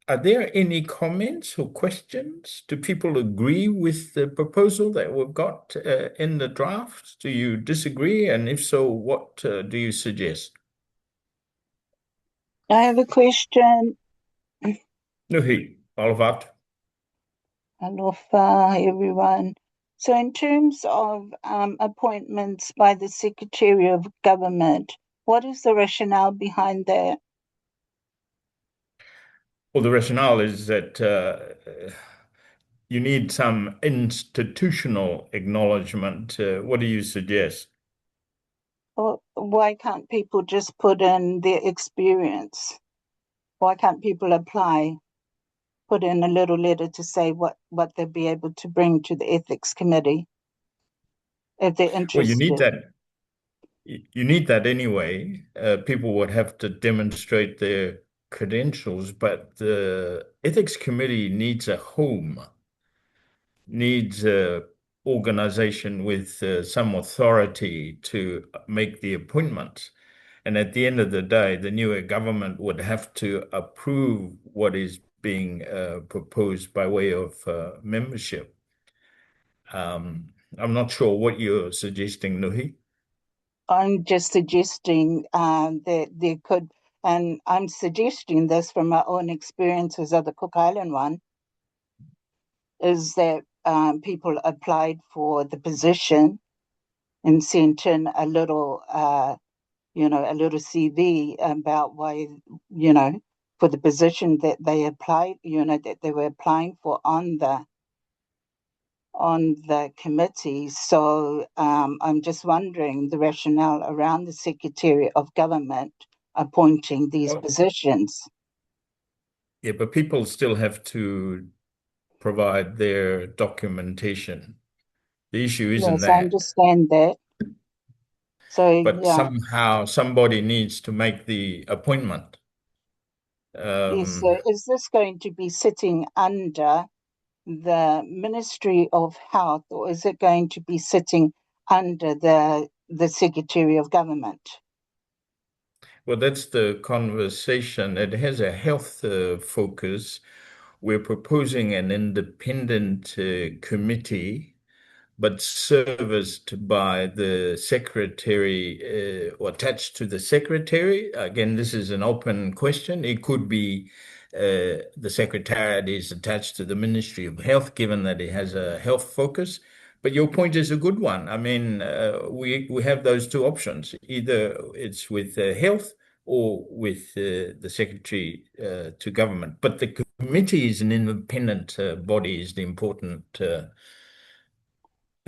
Are there any comments or questions? Do people agree with the proposal that we've got in the draft? Do you disagree? And if so, what do you suggest? I have a question. Nuhi, Olivat. Alofa, everyone. So, in terms of appointments by the Secretary of Government, what is the rationale behind that? Well, the rationale is that you need some institutional acknowledgement. What do you suggest? Or why can't people just put in their experience? Why can't people apply, put in a little letter to say what they'd be able to bring to the Ethics Committee if they're Well, interested? you need that anyway. People would have to demonstrate their credentials, but the ethics committee needs a home, needs a organization with some authority to make the appointments. And at the end of the day, the Niue government would have to approve what is being proposed by way of membership. I'm not sure what you're suggesting, Nuhi. I'm just suggesting that there could, and I'm suggesting this from my own experiences of the Cook Island one, is that people applied for the position and sent in a little, a little CV about why, for the position that they applied, that they were applying for on the committee. So I'm just wondering the rationale around the Secretary of Government appointing these positions. Yeah, but people still have to provide their documentation. The issue isn't Yes, I that. understand that. So, But yeah, somehow somebody needs to make the appointment. yes. So is this going to be sitting under the Ministry of Health, or is it going to be sitting under the Secretary of Government? Well, that's the conversation. It has a health focus. We're proposing an independent committee, but serviced by the secretary or attached to the secretary. Again, this is an open question. It could be the secretariat is attached to the Ministry of Health, given that it has a health focus. But your point is a good one. I mean, we have those two options. Either it's with health or with the secretary to government. But the committee is an independent body, is the important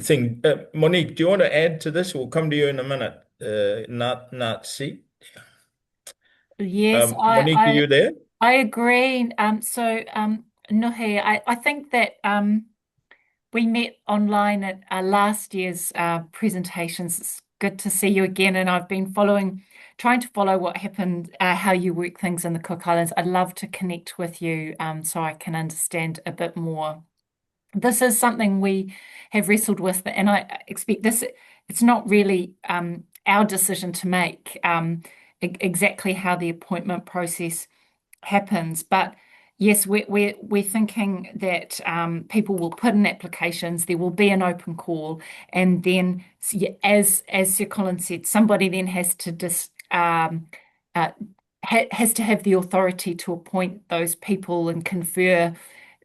thing. Monique, do you want to add to this? We'll come to you in a minute. Nazi. Yes, Monique, are you there? I agree. Nuhi, I think that we met online at last year's presentations. It's good to see you again, and I've been trying to follow what happened, how you work things in the Cook Islands. I'd love to connect with you so I can understand a bit more. This is something we have wrestled with, and I expect it's not really our decision to make exactly how the appointment process happens. But yes, we're thinking that people will put in applications, there will be an open call, and then as Sir Colin said, somebody then has to has to have the authority to appoint those people and confer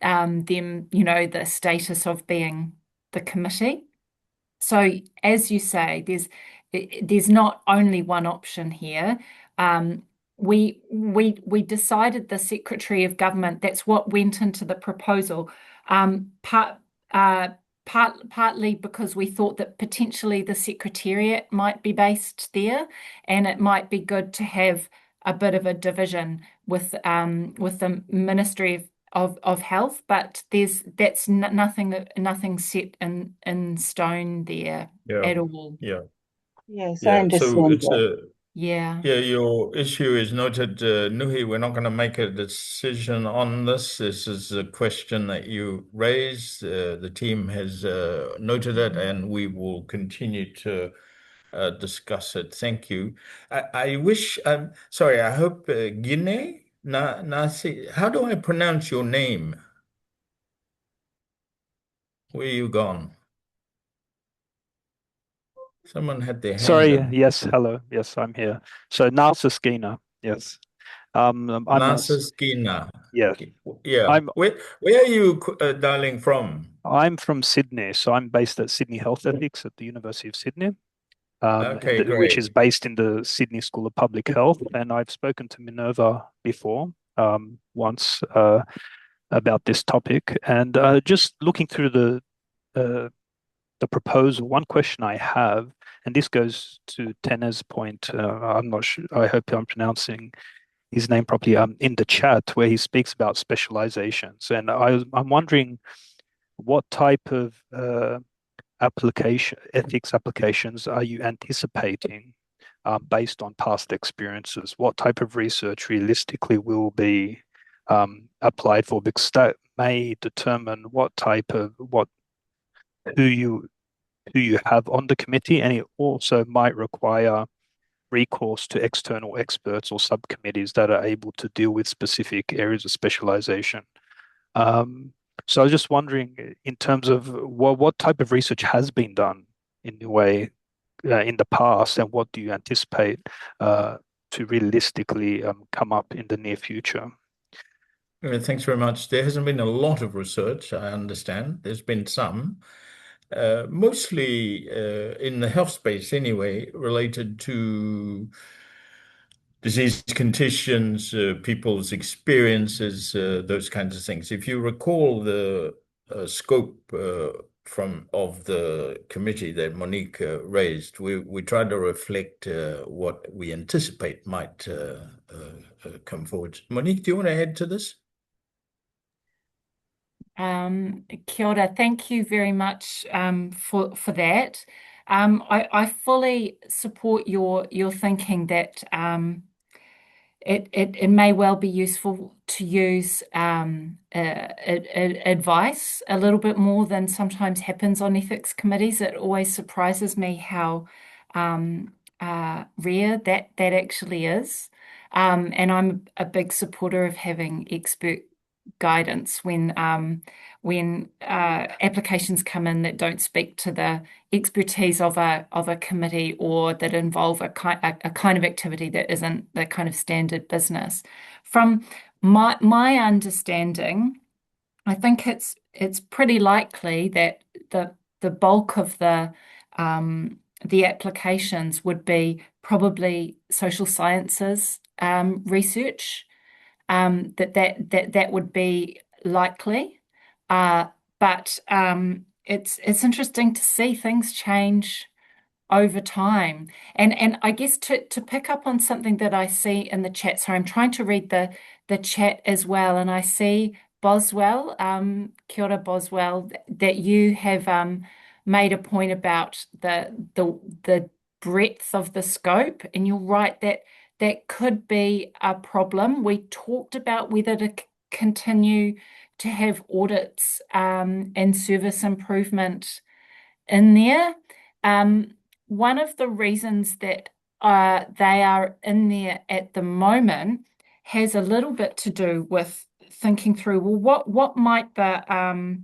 them, the status of being the committee. So as you say, there's not only one option here. We decided the Secretary of Government, that's what went into the proposal, partly because we thought that potentially the Secretariat might be based there, and it might be good to have a bit of a division with the Ministry of Health, but that's nothing set in stone there at all. Yeah. Yes, I Yeah. So understand it's that. Yeah. your issue is noted, Nuhi. We're not going to make a decision on this. This is a question that you raised. The team has noted it, and we will continue to discuss it. Thank you. I wish, sorry, I hope Guinea, Nasi, how do I pronounce your name? Where you gone? Someone had their hand Sorry, up. yes, hello. Yes, I'm here. So Narcisskina, yes. I'm Nasaskina. yes. Yeah. I'm Where are you dialing from? I'm from Sydney, so I'm based at Sydney Health Ethics at the University of Sydney, Okay, which great. is based in the Sydney School of Public Health. And I've spoken to Minerva before, once, about this topic. And just looking through the proposal, one question I have, and this goes to Tena's point, I'm not sure, I hope I'm pronouncing his name properly, in the chat where he speaks about specializations. And I'm wondering what type of ethics applications are you anticipating based on past experiences? What type of research realistically will be applied for? Because that may determine who you have on the committee, and it also might require recourse to external experts or subcommittees that are able to deal with specific areas of specialization. So I was just wondering, in terms of what type of research has been done in Niue in the past, and what do you anticipate to realistically come up in the near future? Thanks very much. There hasn't been a lot of research, I understand. There's been some, mostly in the health space anyway, related to disease conditions, people's experiences, those kinds of things. If you recall the scope of the committee that Monique raised, we tried to reflect what we anticipate might come forward. Monique, do you want to add to this? Kia ora. Thank you very much for that. I fully support your thinking that it may well be useful to use advice a little bit more than sometimes happens on ethics committees. It always surprises me how rare that actually is. And I'm a big supporter of having expert guidance when applications come in that don't speak to the expertise of a committee, or that involve a kind of activity that isn't the kind of standard business. From my understanding, I think it's pretty likely that the bulk of the applications would be probably social sciences research. That would be likely. But it's interesting to see things change over time. And I guess to pick up on something that I see in the chat, sorry, I'm trying to read the chat as well, and I see Boswell, kia ora Boswell, that you have made a point about the breadth of the scope, and you're right that could be a problem. We talked about whether to continue to have audits and service improvement in there. One of the reasons that they are in there at the moment has a little bit to do with thinking through, well, what might the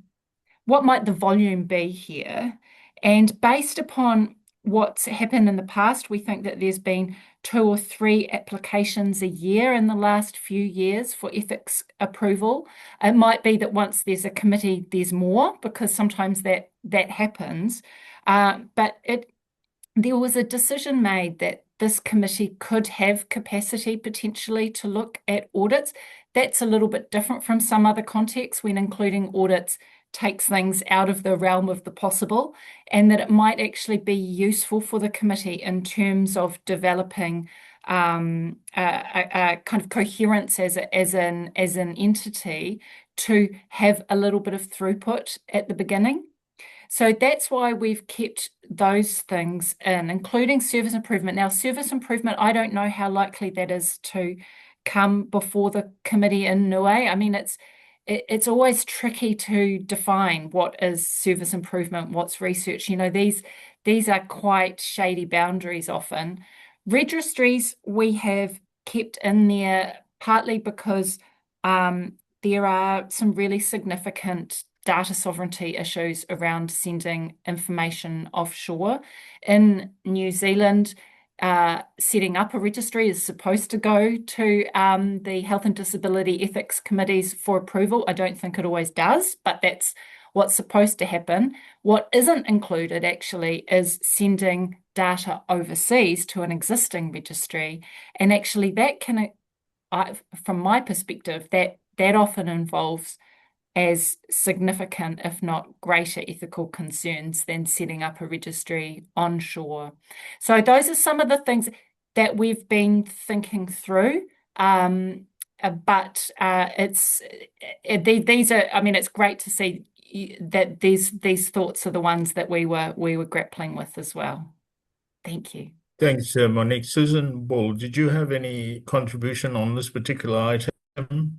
volume be here? And based upon what's happened in the past, we think that there's been 2 or 3 applications a year in the last few years for ethics approval. It might be that once there's a committee, there's more, because sometimes that happens. But there was a decision made that this committee could have capacity potentially to look at audits. That's a little bit different from some other contexts, when including audits takes things out of the realm of the possible, and that it might actually be useful for the committee in terms of developing a kind of coherence as an entity, to have a little bit of throughput at the beginning. So that's why we've kept those things in, including service improvement. Now, service improvement, I don't know how likely that is to come before the committee in Niue. I mean, it's always tricky to define what is service improvement, what's research. You know, these are quite shady boundaries often. Registries we have kept in there partly because there are some really significant data sovereignty issues around sending information offshore. In New Zealand, setting up a registry is supposed to go to the Health and Disability Ethics Committees for approval. I don't think it always does, but that's what's supposed to happen. What isn't included actually is sending data overseas to an existing registry. And actually that can, from my perspective, that often involves as significant, if not greater, ethical concerns than setting up a registry onshore. So those are some of the things that we've been thinking through. But these are, I mean, it's great to see that these thoughts are the ones that we were grappling with as well. Thank you. Thanks, Monique. Susan Ball, did you have any contribution on this particular item?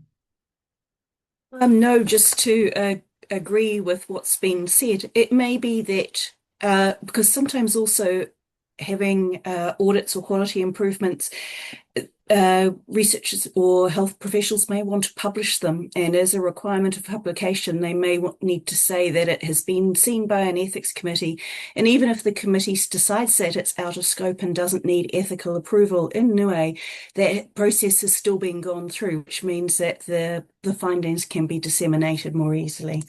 No, just to agree with what's been said. It may be that because sometimes also having audits or quality improvements, researchers or health professionals may want to publish them, and as a requirement of publication, they may need to say that it has been seen by an ethics committee. And even if the committee decides that it's out of scope and doesn't need ethical approval in Niue, that process is still being gone through, which means that the findings can be disseminated more easily.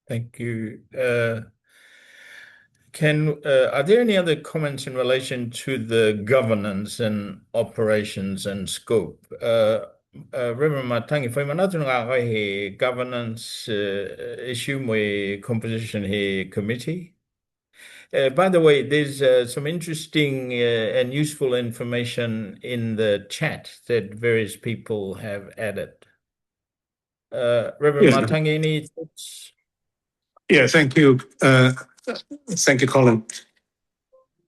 Thank you. Are there any other comments in relation to the governance and operations and scope? Reverend Matangi, whai manatu ngā kai he governance issue mo e composition he committee. By the way, there's some interesting and useful information in the chat that various people have added. Reverend Yes. Matangi, any thoughts? Yeah, thank you. Thank you, Colin.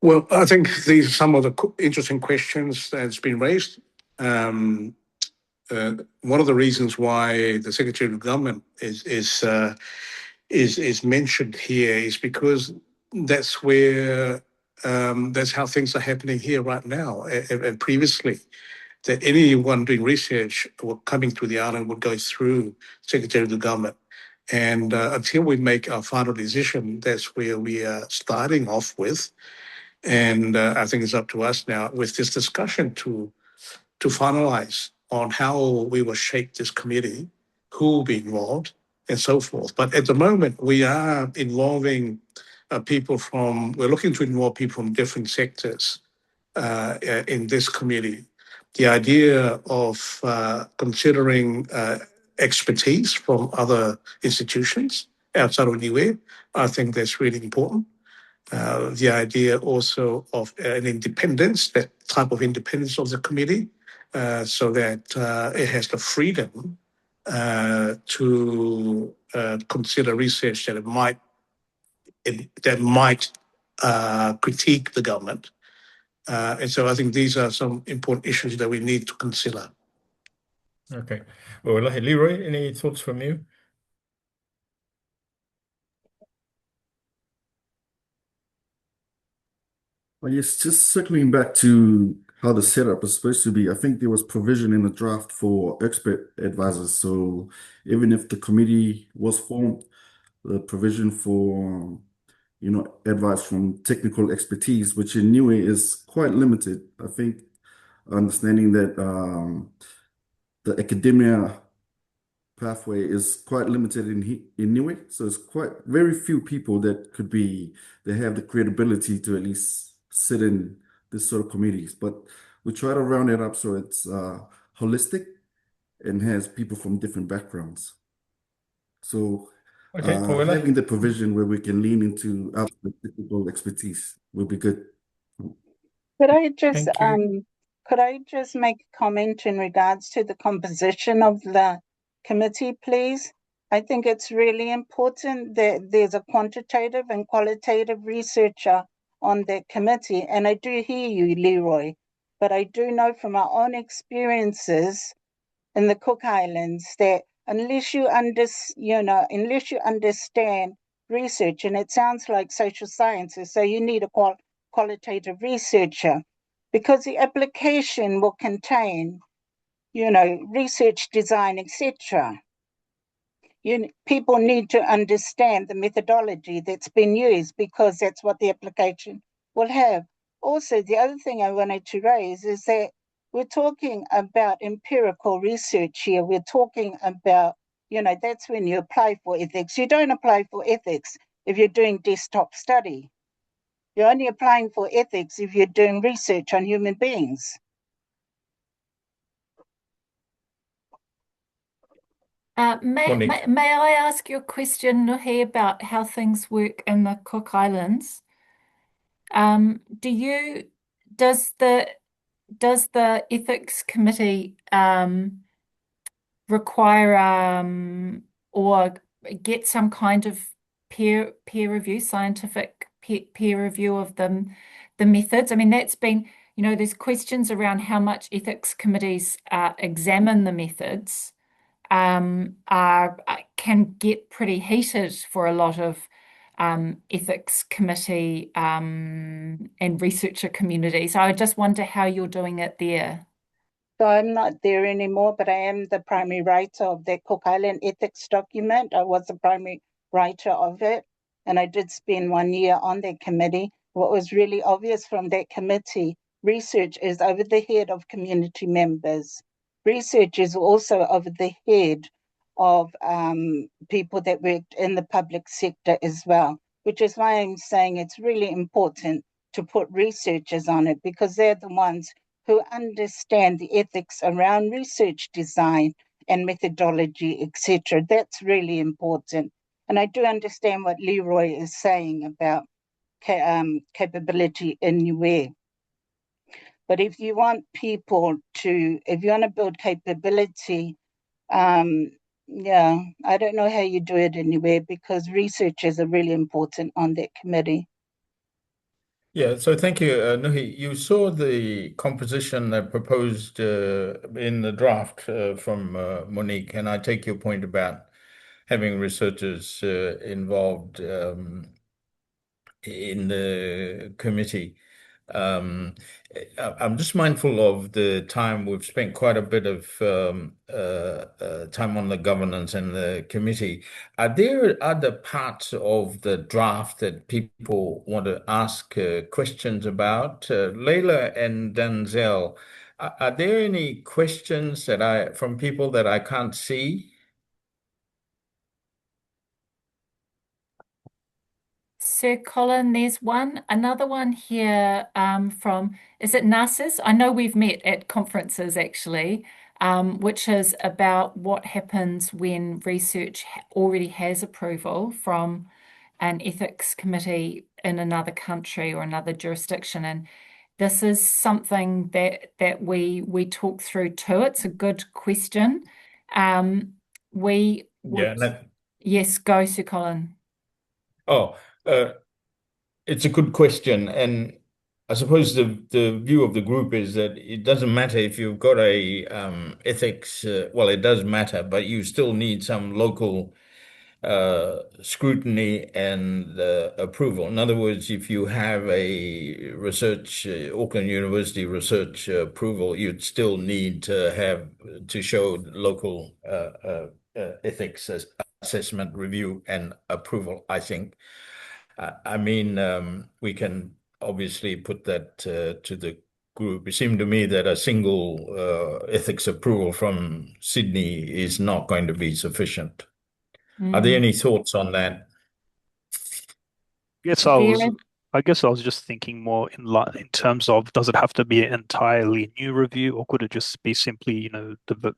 Well, I think these are some of the interesting questions that's been raised. One of the reasons why the Secretary of Government is mentioned here is because that's where that's how things are happening here right now. And previously, that anyone doing research or coming to the island would go through Secretary of the Government. And until we make our final decision, that's where we are starting off with. And I think it's up to us now with this discussion to finalise on how we will shape this committee, who will be involved, and so forth. But at the moment, we are involving we're looking to involve people from different sectors in this committee. The idea of considering expertise from other institutions outside of Niue, I think that's really important. The idea also of an independence, that type of independence of the committee, so that it has the freedom to consider research that might critique the government. And so I think these are some important issues that we need to consider. Okay. Well, Leroy, any thoughts from you? Well, yes, just circling back to how the setup is supposed to be, I think there was provision in the draft for expert advisors. So even if the committee was formed, the provision for, advice from technical expertise, which in Niue is quite limited. I think understanding that the academia pathway is quite limited in Niue, so it's quite very few people that they have the credibility to at least sit in this sort of committees. But we try to round it up so it's holistic and has people from different backgrounds. So Okay, having the provision where we can lean into our technical expertise will be good. Could I just thank you. make a comment in regards to the composition of the committee, please? I think it's really important that there's a quantitative and qualitative researcher on that committee. And I do hear you, Leroy, but I do know from our own experiences in the Cook Islands that unless you understand research, and it sounds like social sciences, so you need a qualitative researcher, because the application will contain, research design, etc. People need to understand the methodology that's been used, because that's what the application will have. Also, the other thing I wanted to raise is that we're talking about empirical research here. We're talking about, that's when you apply for ethics. You don't apply for ethics if you're doing desktop study. You're only applying for ethics if you're doing research on human beings. May I ask you a question, Nuhi, about how things work in the Cook Islands? Does the ethics committee require or get some kind of peer review, scientific peer review of the methods? I mean, that's been, there's questions around how much ethics committees examine the methods can get pretty heated for a lot of ethics committee and researcher community. So I just wonder how you're doing it there. So I'm not there anymore, but I am the primary writer of the Cook Island ethics document. I was the primary writer of it, and I did spend 1 year on that committee. What was really obvious from that committee, research is over the head of community members. Research is also over the head of people that worked in the public sector as well, which is why I'm saying it's really important to put researchers on it, because they're the ones who understand the ethics around research design and methodology, etc. That's really important. And I do understand what Leroy is saying about capability in Niue. But if you want to build capability, I don't know how you do it anywhere, because researchers are really important on that committee. Yeah, so thank you, Nuhi. You saw the composition that proposed in the draft from Monique, and I take your point about having researchers involved in the committee. I'm just mindful of the time. We've spent quite a bit of time on the governance and the committee. Are there other parts of the draft that people want to ask questions about? Leila and Denzel, are there any questions from people that I can't see? Sir Colin, there's another one here from, is it Narcissus? I know we've met at conferences actually, which is about what happens when research already has approval from an ethics committee in another country or another jurisdiction. And this is something that we talk through too. It's a good question. We would, yes, go, Sir Colin. Oh, it's a good question, and I suppose the view of the group is that it doesn't matter if you've got a ethics. Well, it does matter, but you still need some local scrutiny and approval. In other words, if you have a research Auckland University research approval, you'd still need to show local ethics assessment, review, and approval, I think. I mean, we can obviously put that to the group. It seemed to me that a single ethics approval from Sydney is not going to be sufficient. Are there any thoughts on that? Yes, I guess I was just thinking more in terms of, does it have to be an entirely new review, or could it just be simply, the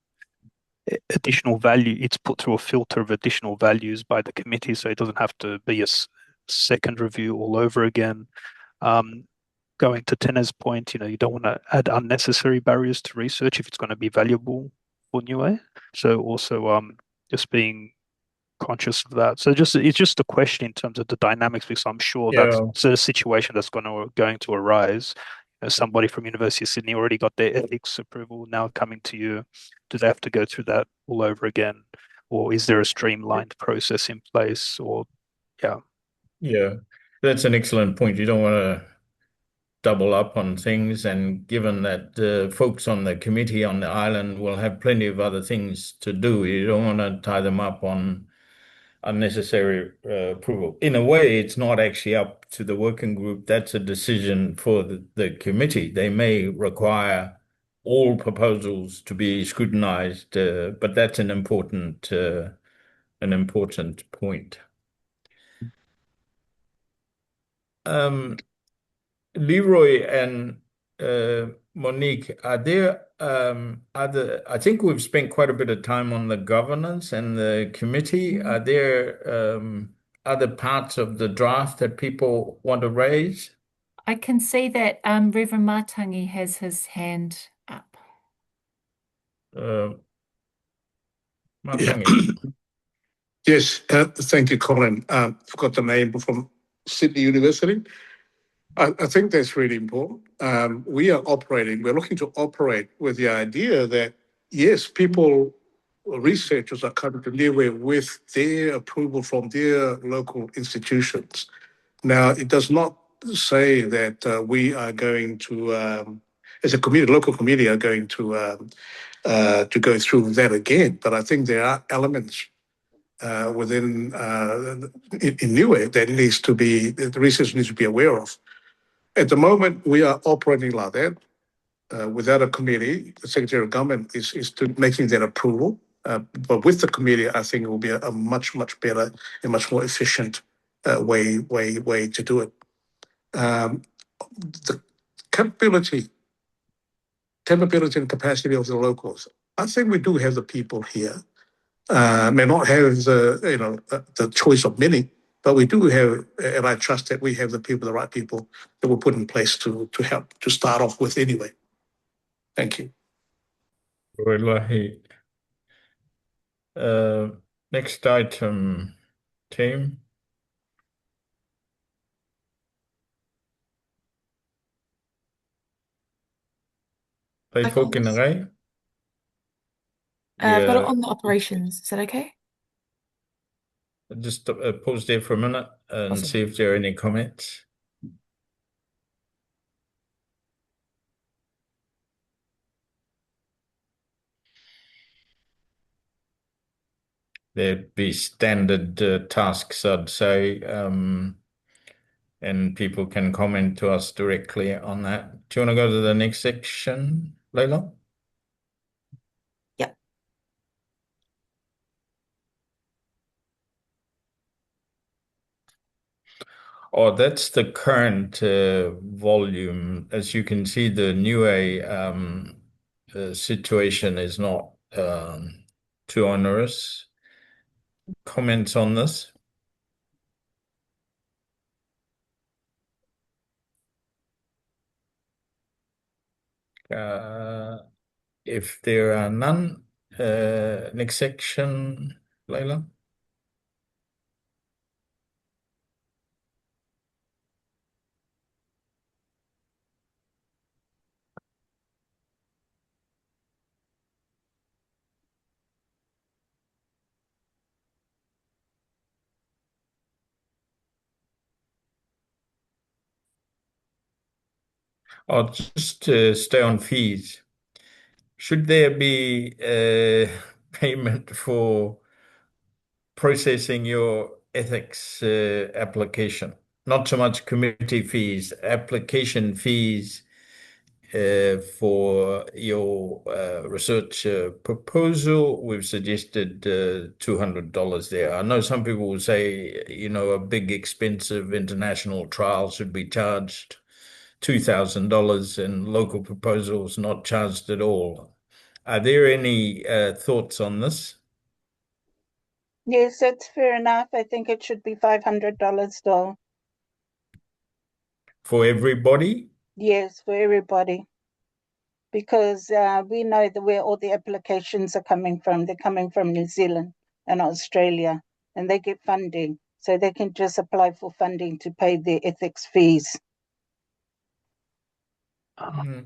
additional value? It's put through a filter of additional values by the committee, so it doesn't have to be a second review all over again. Going to Tena's point, you don't want to add unnecessary barriers to research if it's going to be valuable for Niue. So also just being conscious of that. So it's just a question in terms of the dynamics, because I'm sure that's a situation that's going to arise. Somebody from University of Sydney already got their ethics approval, now coming to you. Do they have to go through that all over again? Or is there a streamlined process in place? Yeah, that's an excellent point. You don't want to double up on things, and given that folks on the committee on the island will have plenty of other things to do, you don't want to tie them up on unnecessary approval. In a way, it's not actually up to the working group. That's a decision for the committee. They may require all proposals to be scrutinized, but that's an important point. Leroy and Monique, are there I think we've spent quite a bit of time on the governance and the committee. Are there other parts of the draft that people want to raise? I can see that Reverend Matangi has his hand up. Matangi. Yes, thank you, Colin. Forgot the name from Sydney University. I think that's really important. We're looking to operate with the idea that, yes, researchers are coming to Niue with their approval from their local institutions. Now, it does not say that we are going to, as a community, local community, are going to go through that again. But I think there are elements within in Niue that the research needs to be aware of. At the moment, we are operating like that. Without a committee, the Secretary of Government is making that approval. But with the committee, I think it will be a much better and much more efficient way to do it. The capability and capacity of the locals. I think we do have the people here. May not have the choice of many, but we do have, and I trust that we have the right people that were put in place to help to start off with anyway. Thank you. Wallahi. Next item, team. They I got talking this. away? I've got it Yeah, on the operations. Is that okay? just pause there for a minute and Awesome. see if there are any comments. There'd be standard tasks, I'd say, and people can comment to us directly on that. Do you want to go to the next section, Leila? Yep. Oh, that's the current volume. As you can see, the Niue situation is not too onerous. Comments on this? If there are none, next section, Leila. I'll just stay on fees. Should there be payment for processing your ethics application? Not so much committee fees, application fees for your research proposal. We've suggested $200 there. I know some people will say, a big expensive international trial should be charged $2,000 and local proposals not charged at all. Are there any thoughts on this? Yes, that's fair enough. I think it should be $500 though. For everybody? Yes, for everybody. Because we know where all the applications are coming from. They're coming from New Zealand and Australia, and they get funding. So they can just apply for funding to pay their ethics fees.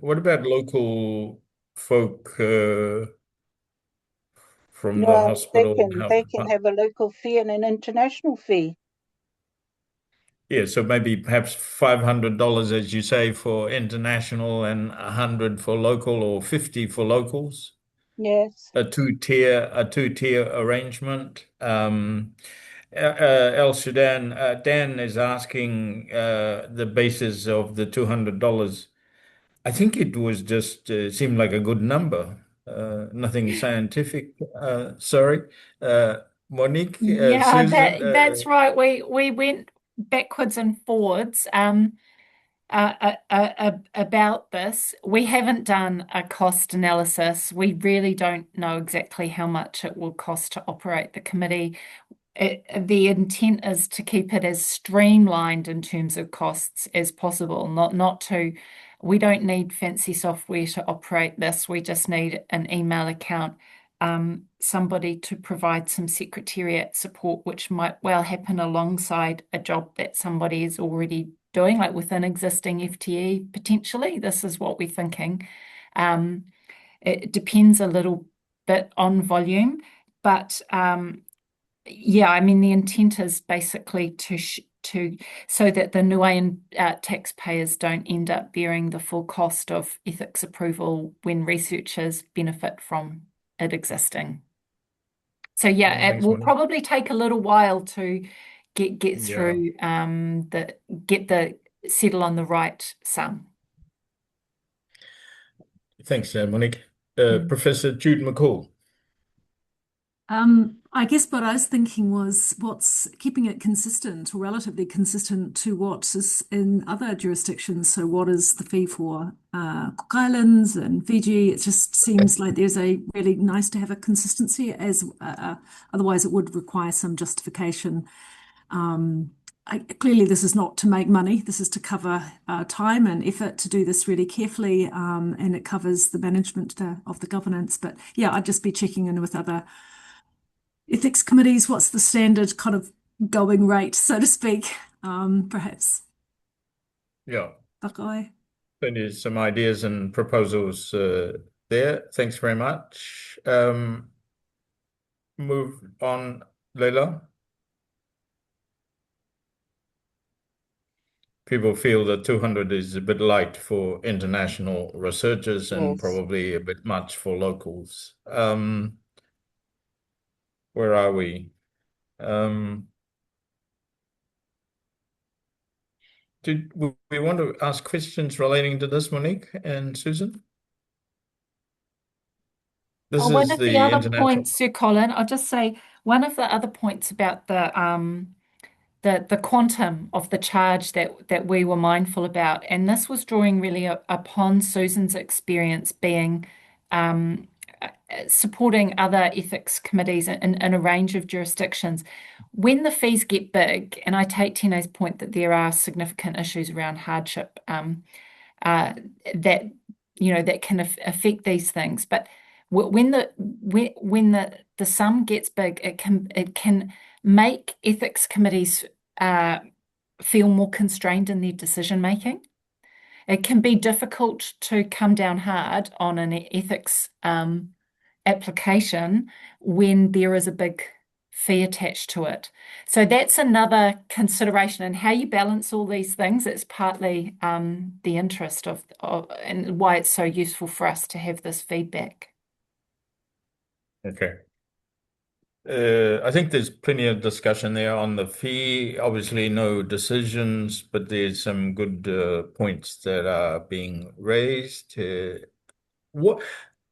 What about local folk from the Well, they hospital and can health they can department? have a local fee and an international fee. Yeah, so maybe perhaps $500, as you say, for international and 100 for local, or 50 for locals. Yes. A two-tier arrangement. El Sudan, Dan is asking the basis of the $200. I think it was just seemed like a good number. Nothing scientific. Sorry, Monique, Yeah, Susan. that's right. We went backwards and forwards about this. We haven't done a cost analysis. We really don't know exactly how much it will cost to operate the committee. The intent is to keep it as streamlined in terms of costs as possible, not to. We don't need fancy software to operate this. We just need an email account somebody to provide some secretariat support, which might well happen alongside a job that somebody is already doing, like with an existing FTE potentially. This is what we're thinking. It depends a little bit on volume, but yeah, I mean, the intent is basically so that the Niuean taxpayers don't end up bearing the full cost of ethics approval when researchers benefit from it existing. So yeah, it Thanks, will Monique. probably take a little while to get Yeah. through settle on the right sum. Thanks, Monique. Professor Jude McCall. I guess what I was thinking was what's keeping it consistent or relatively consistent to what is in other jurisdictions. So what is the fee for Cook Islands and Fiji? It just seems like there's a really nice to have a consistency, as otherwise it would require some justification. Clearly this is not to make money. This is to cover time and effort to do this really carefully, and it covers the management of the governance. But yeah, I'd just be checking in with other ethics committees. What's the standard kind of going rate, so to speak, perhaps? Yeah. Whakaoi. So there's some ideas and proposals there. Thanks very much. Move on, Leila. People feel that 200 is a bit light for international researchers and Yes. probably a bit much for locals. Where are we? Did we want to ask questions relating to this, Monique and Susan? This One is of the the other international. points, Sir Colin, I'll just say one of the other points about the quantum of the charge that we were mindful about, and this was drawing really upon Susan's experience being supporting other ethics committees in a range of jurisdictions. When the fees get big, and I take Tino's point that there are significant issues around hardship that that can affect these things, but when the sum gets big, it can make ethics committees feel more constrained in their decision making. It can be difficult to come down hard on an ethics application when there is a big fee attached to it. So that's another consideration, and how you balance all these things. It's partly the interest of and why it's so useful for us to have this feedback. Okay. I think there's plenty of discussion there on the fee. Obviously, no decisions, but there's some good points that are being raised.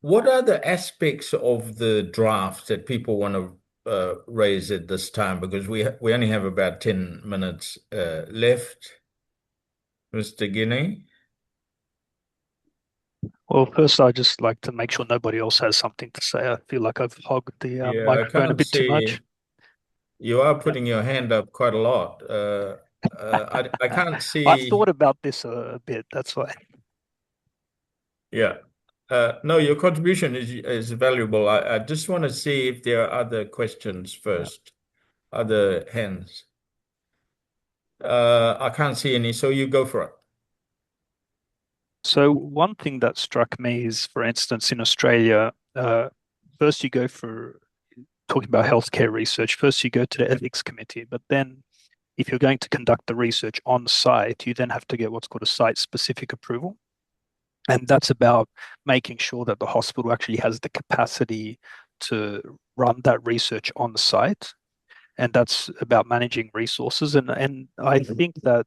What are the aspects of the draft that people want to raise at this time? Because we only have about 10 minutes left. Mr. Guinea? Well, first, I'd just like to make sure nobody else has something to say. I feel like I've hogged the Yeah, I microphone a can't bit too see. much. You are putting your hand up quite a lot. I can't I've see. thought about this a bit. That's why. Yeah. No, your contribution is valuable. I just want to see if there are other questions first, other hands. I can't see any, so you go for it. So one thing that struck me is, for instance, in Australia, first you go for talking about healthcare research. First you go to the ethics committee, but then if you're going to conduct the research on site, you then have to get what's called a site-specific approval. And that's about making sure that the hospital actually has the capacity to run that research on the site. And that's about managing resources. And I think that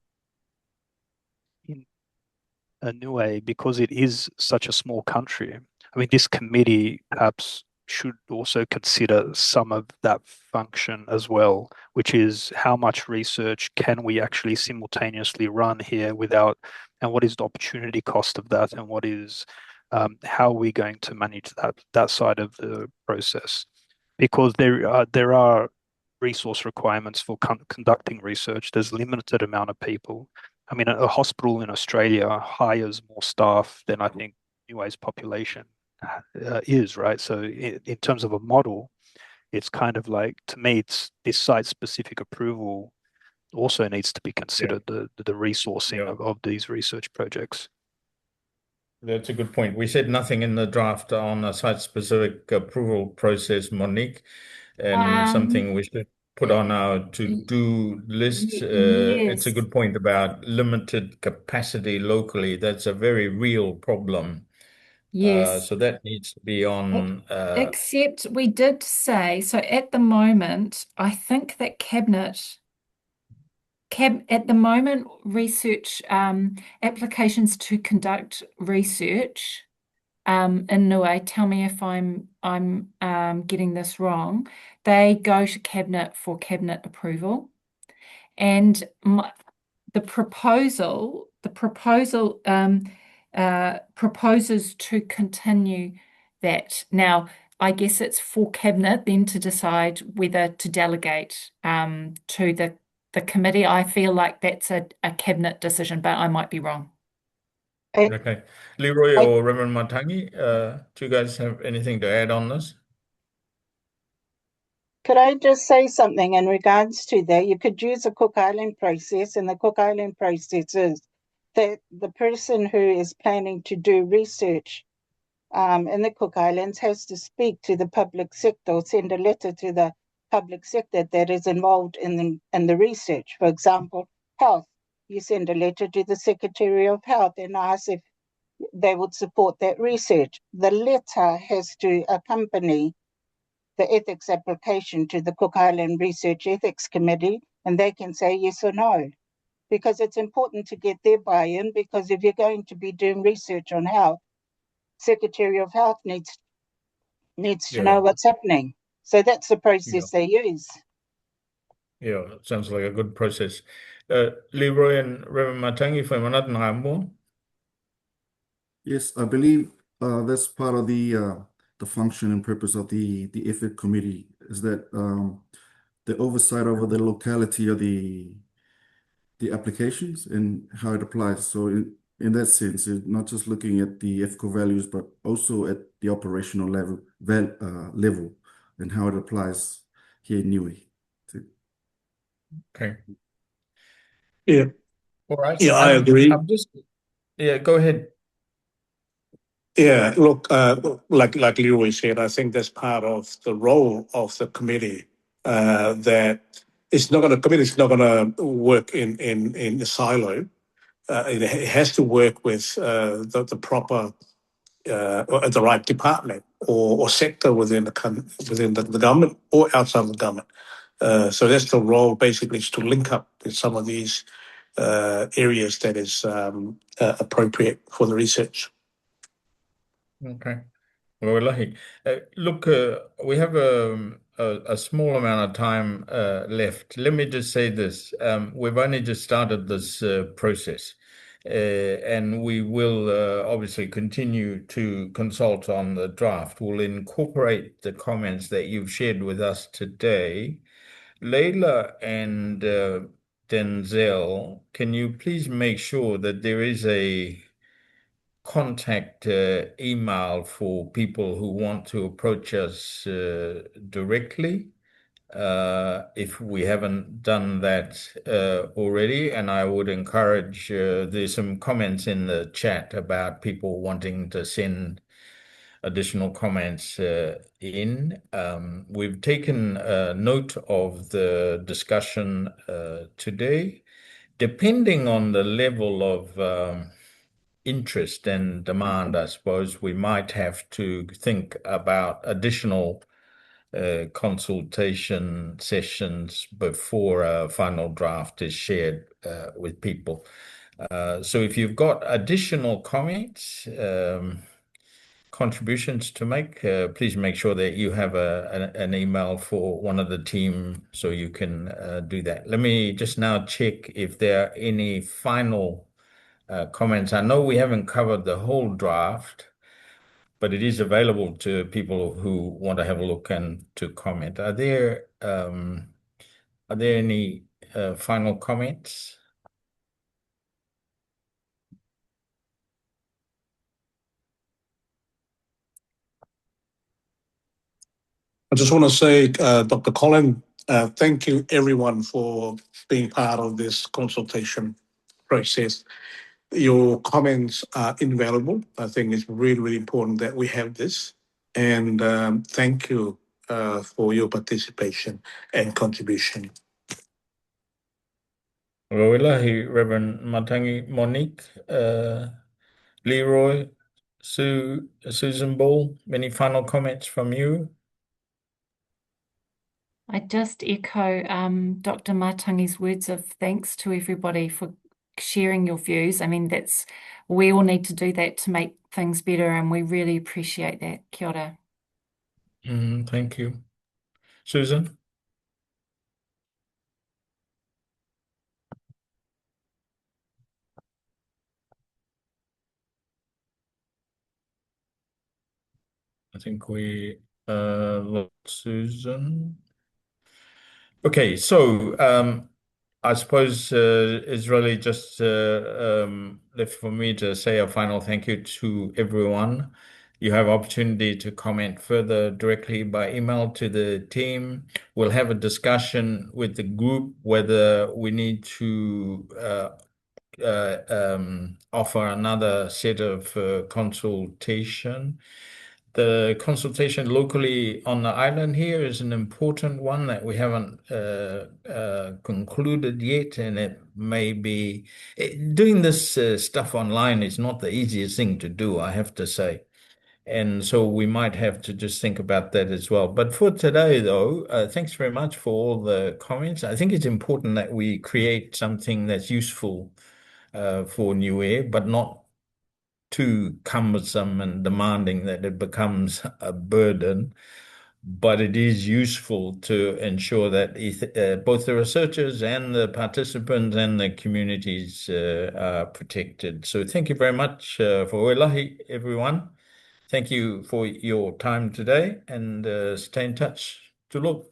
in Niue, because it is such a small country, I mean, this committee perhaps should also consider some of that function as well, which is how much research can we actually simultaneously run here without, and what is the opportunity cost of that, and what is how are we going to manage that side of the process? Because there are resource requirements for conducting research. There's a limited amount of people. I mean, a hospital in Australia hires more staff than I think Niue's population is, right? So in terms of a model, it's kind of like, to me, it's this site-specific approval also needs to be considered, the resourcing of these research projects. That's a good point. We said nothing in the draft on a site-specific approval process, Monique, and something we should put on our to-do list. It's a Yes. good point about limited capacity locally. That's a very real problem. Yes. So that needs to be on. Except we did say, so at the moment, I think that at the moment, research applications to conduct research in Niue, tell me if I'm getting this wrong. They go to cabinet for cabinet approval, and the proposal proposes to continue that. Now, I guess it's for cabinet then to decide whether to delegate to the committee. I feel like that's a cabinet decision, but I might be wrong. Okay. Leroy or Reverend Matangi, do you guys have anything to add on this? Could I just say something in regards to that? You could use a Cook Island process, and the Cook Island process is that the person who is planning to do research in the Cook Islands has to speak to the public sector or send a letter to the public sector that is involved in the research. For example, health. You send a letter to the Secretary of Health and ask if they would support that research. The letter has to accompany the ethics application to the Cook Island Research Ethics Committee, and they can say yes or no. Because it's important to get their buy-in, because if you're going to be doing research on health, Secretary of Health needs to know what's happening. So that's the process they use. Yeah, it sounds like a good process. Leroy and Reverend Matangi from another Ngambo. Yes, I believe that's part of the function and purpose of the ethics committee, is that the oversight over the locality of the applications and how it applies. So in that sense, it's not just looking at the ethical values, but also at the operational level and how it applies here in Niue. Okay. Yeah. All right. Yeah, I agree. Go ahead. Yeah, look, like Leroy said, I think that's part of the role of the committee. That committee's not going to work in the silo. It has to work with the proper the right department or sector within the government or outside of the government. So that's the role, basically, is to link up with some of these areas that is appropriate for the research. Okay. Well, we're lucky. Look, we have a small amount of time left. Let me just say this. We've only just started this process, and we will obviously continue to consult on the draft. We'll incorporate the comments that you've shared with us today. Leila and Denzel, can you please make sure that there is a contact email for people who want to approach us directly, if we haven't done that already. And I would encourage, there's some comments in the chat about people wanting to send additional comments in. We've taken note of the discussion today. Depending on the level of interest and demand, I suppose we might have to think about additional consultation sessions before a final draft is shared with people. So if you've got additional comments, contributions to make, please make sure that you have an email for one of the team so you can do that. Let me just now check if there are any final comments. I know we haven't covered the whole draft, but it is available to people who want to have a look and to comment. Are there any final comments? I just want to say, Dr. Colin, thank you everyone for being part of this consultation process. Your comments are invaluable. I think it's really, really important that we have this. And thank you for your participation and contribution. Roilahi, Reverend Matangi, Monique, Leroy, Susan Ball, any final comments from you? I just echo Dr. Matangi's words of thanks to everybody for sharing your views. I mean, we all need to do that to make things better, and we really appreciate that. Kia ora. Thank you. Susan? I think we lost Susan. Okay, so I suppose it's really just left for me to say a final thank you to everyone. You have opportunity to comment further directly by email to the team. We'll have a discussion with the group whether we need to offer another set of consultation. The consultation locally on the island here is an important one that we haven't concluded yet, and it may be doing this stuff online is not the easiest thing to do, I have to say. And so we might have to just think about that as well. But for today, though, thanks very much for all the comments. I think it's important that we create something that's useful for Niue, but not too cumbersome and demanding that it becomes a burden. But it is useful to ensure that both the researchers and the participants and the communities are protected. So thank you very much for Oelahi, everyone. Thank you for your time today, and stay in touch. Tulu.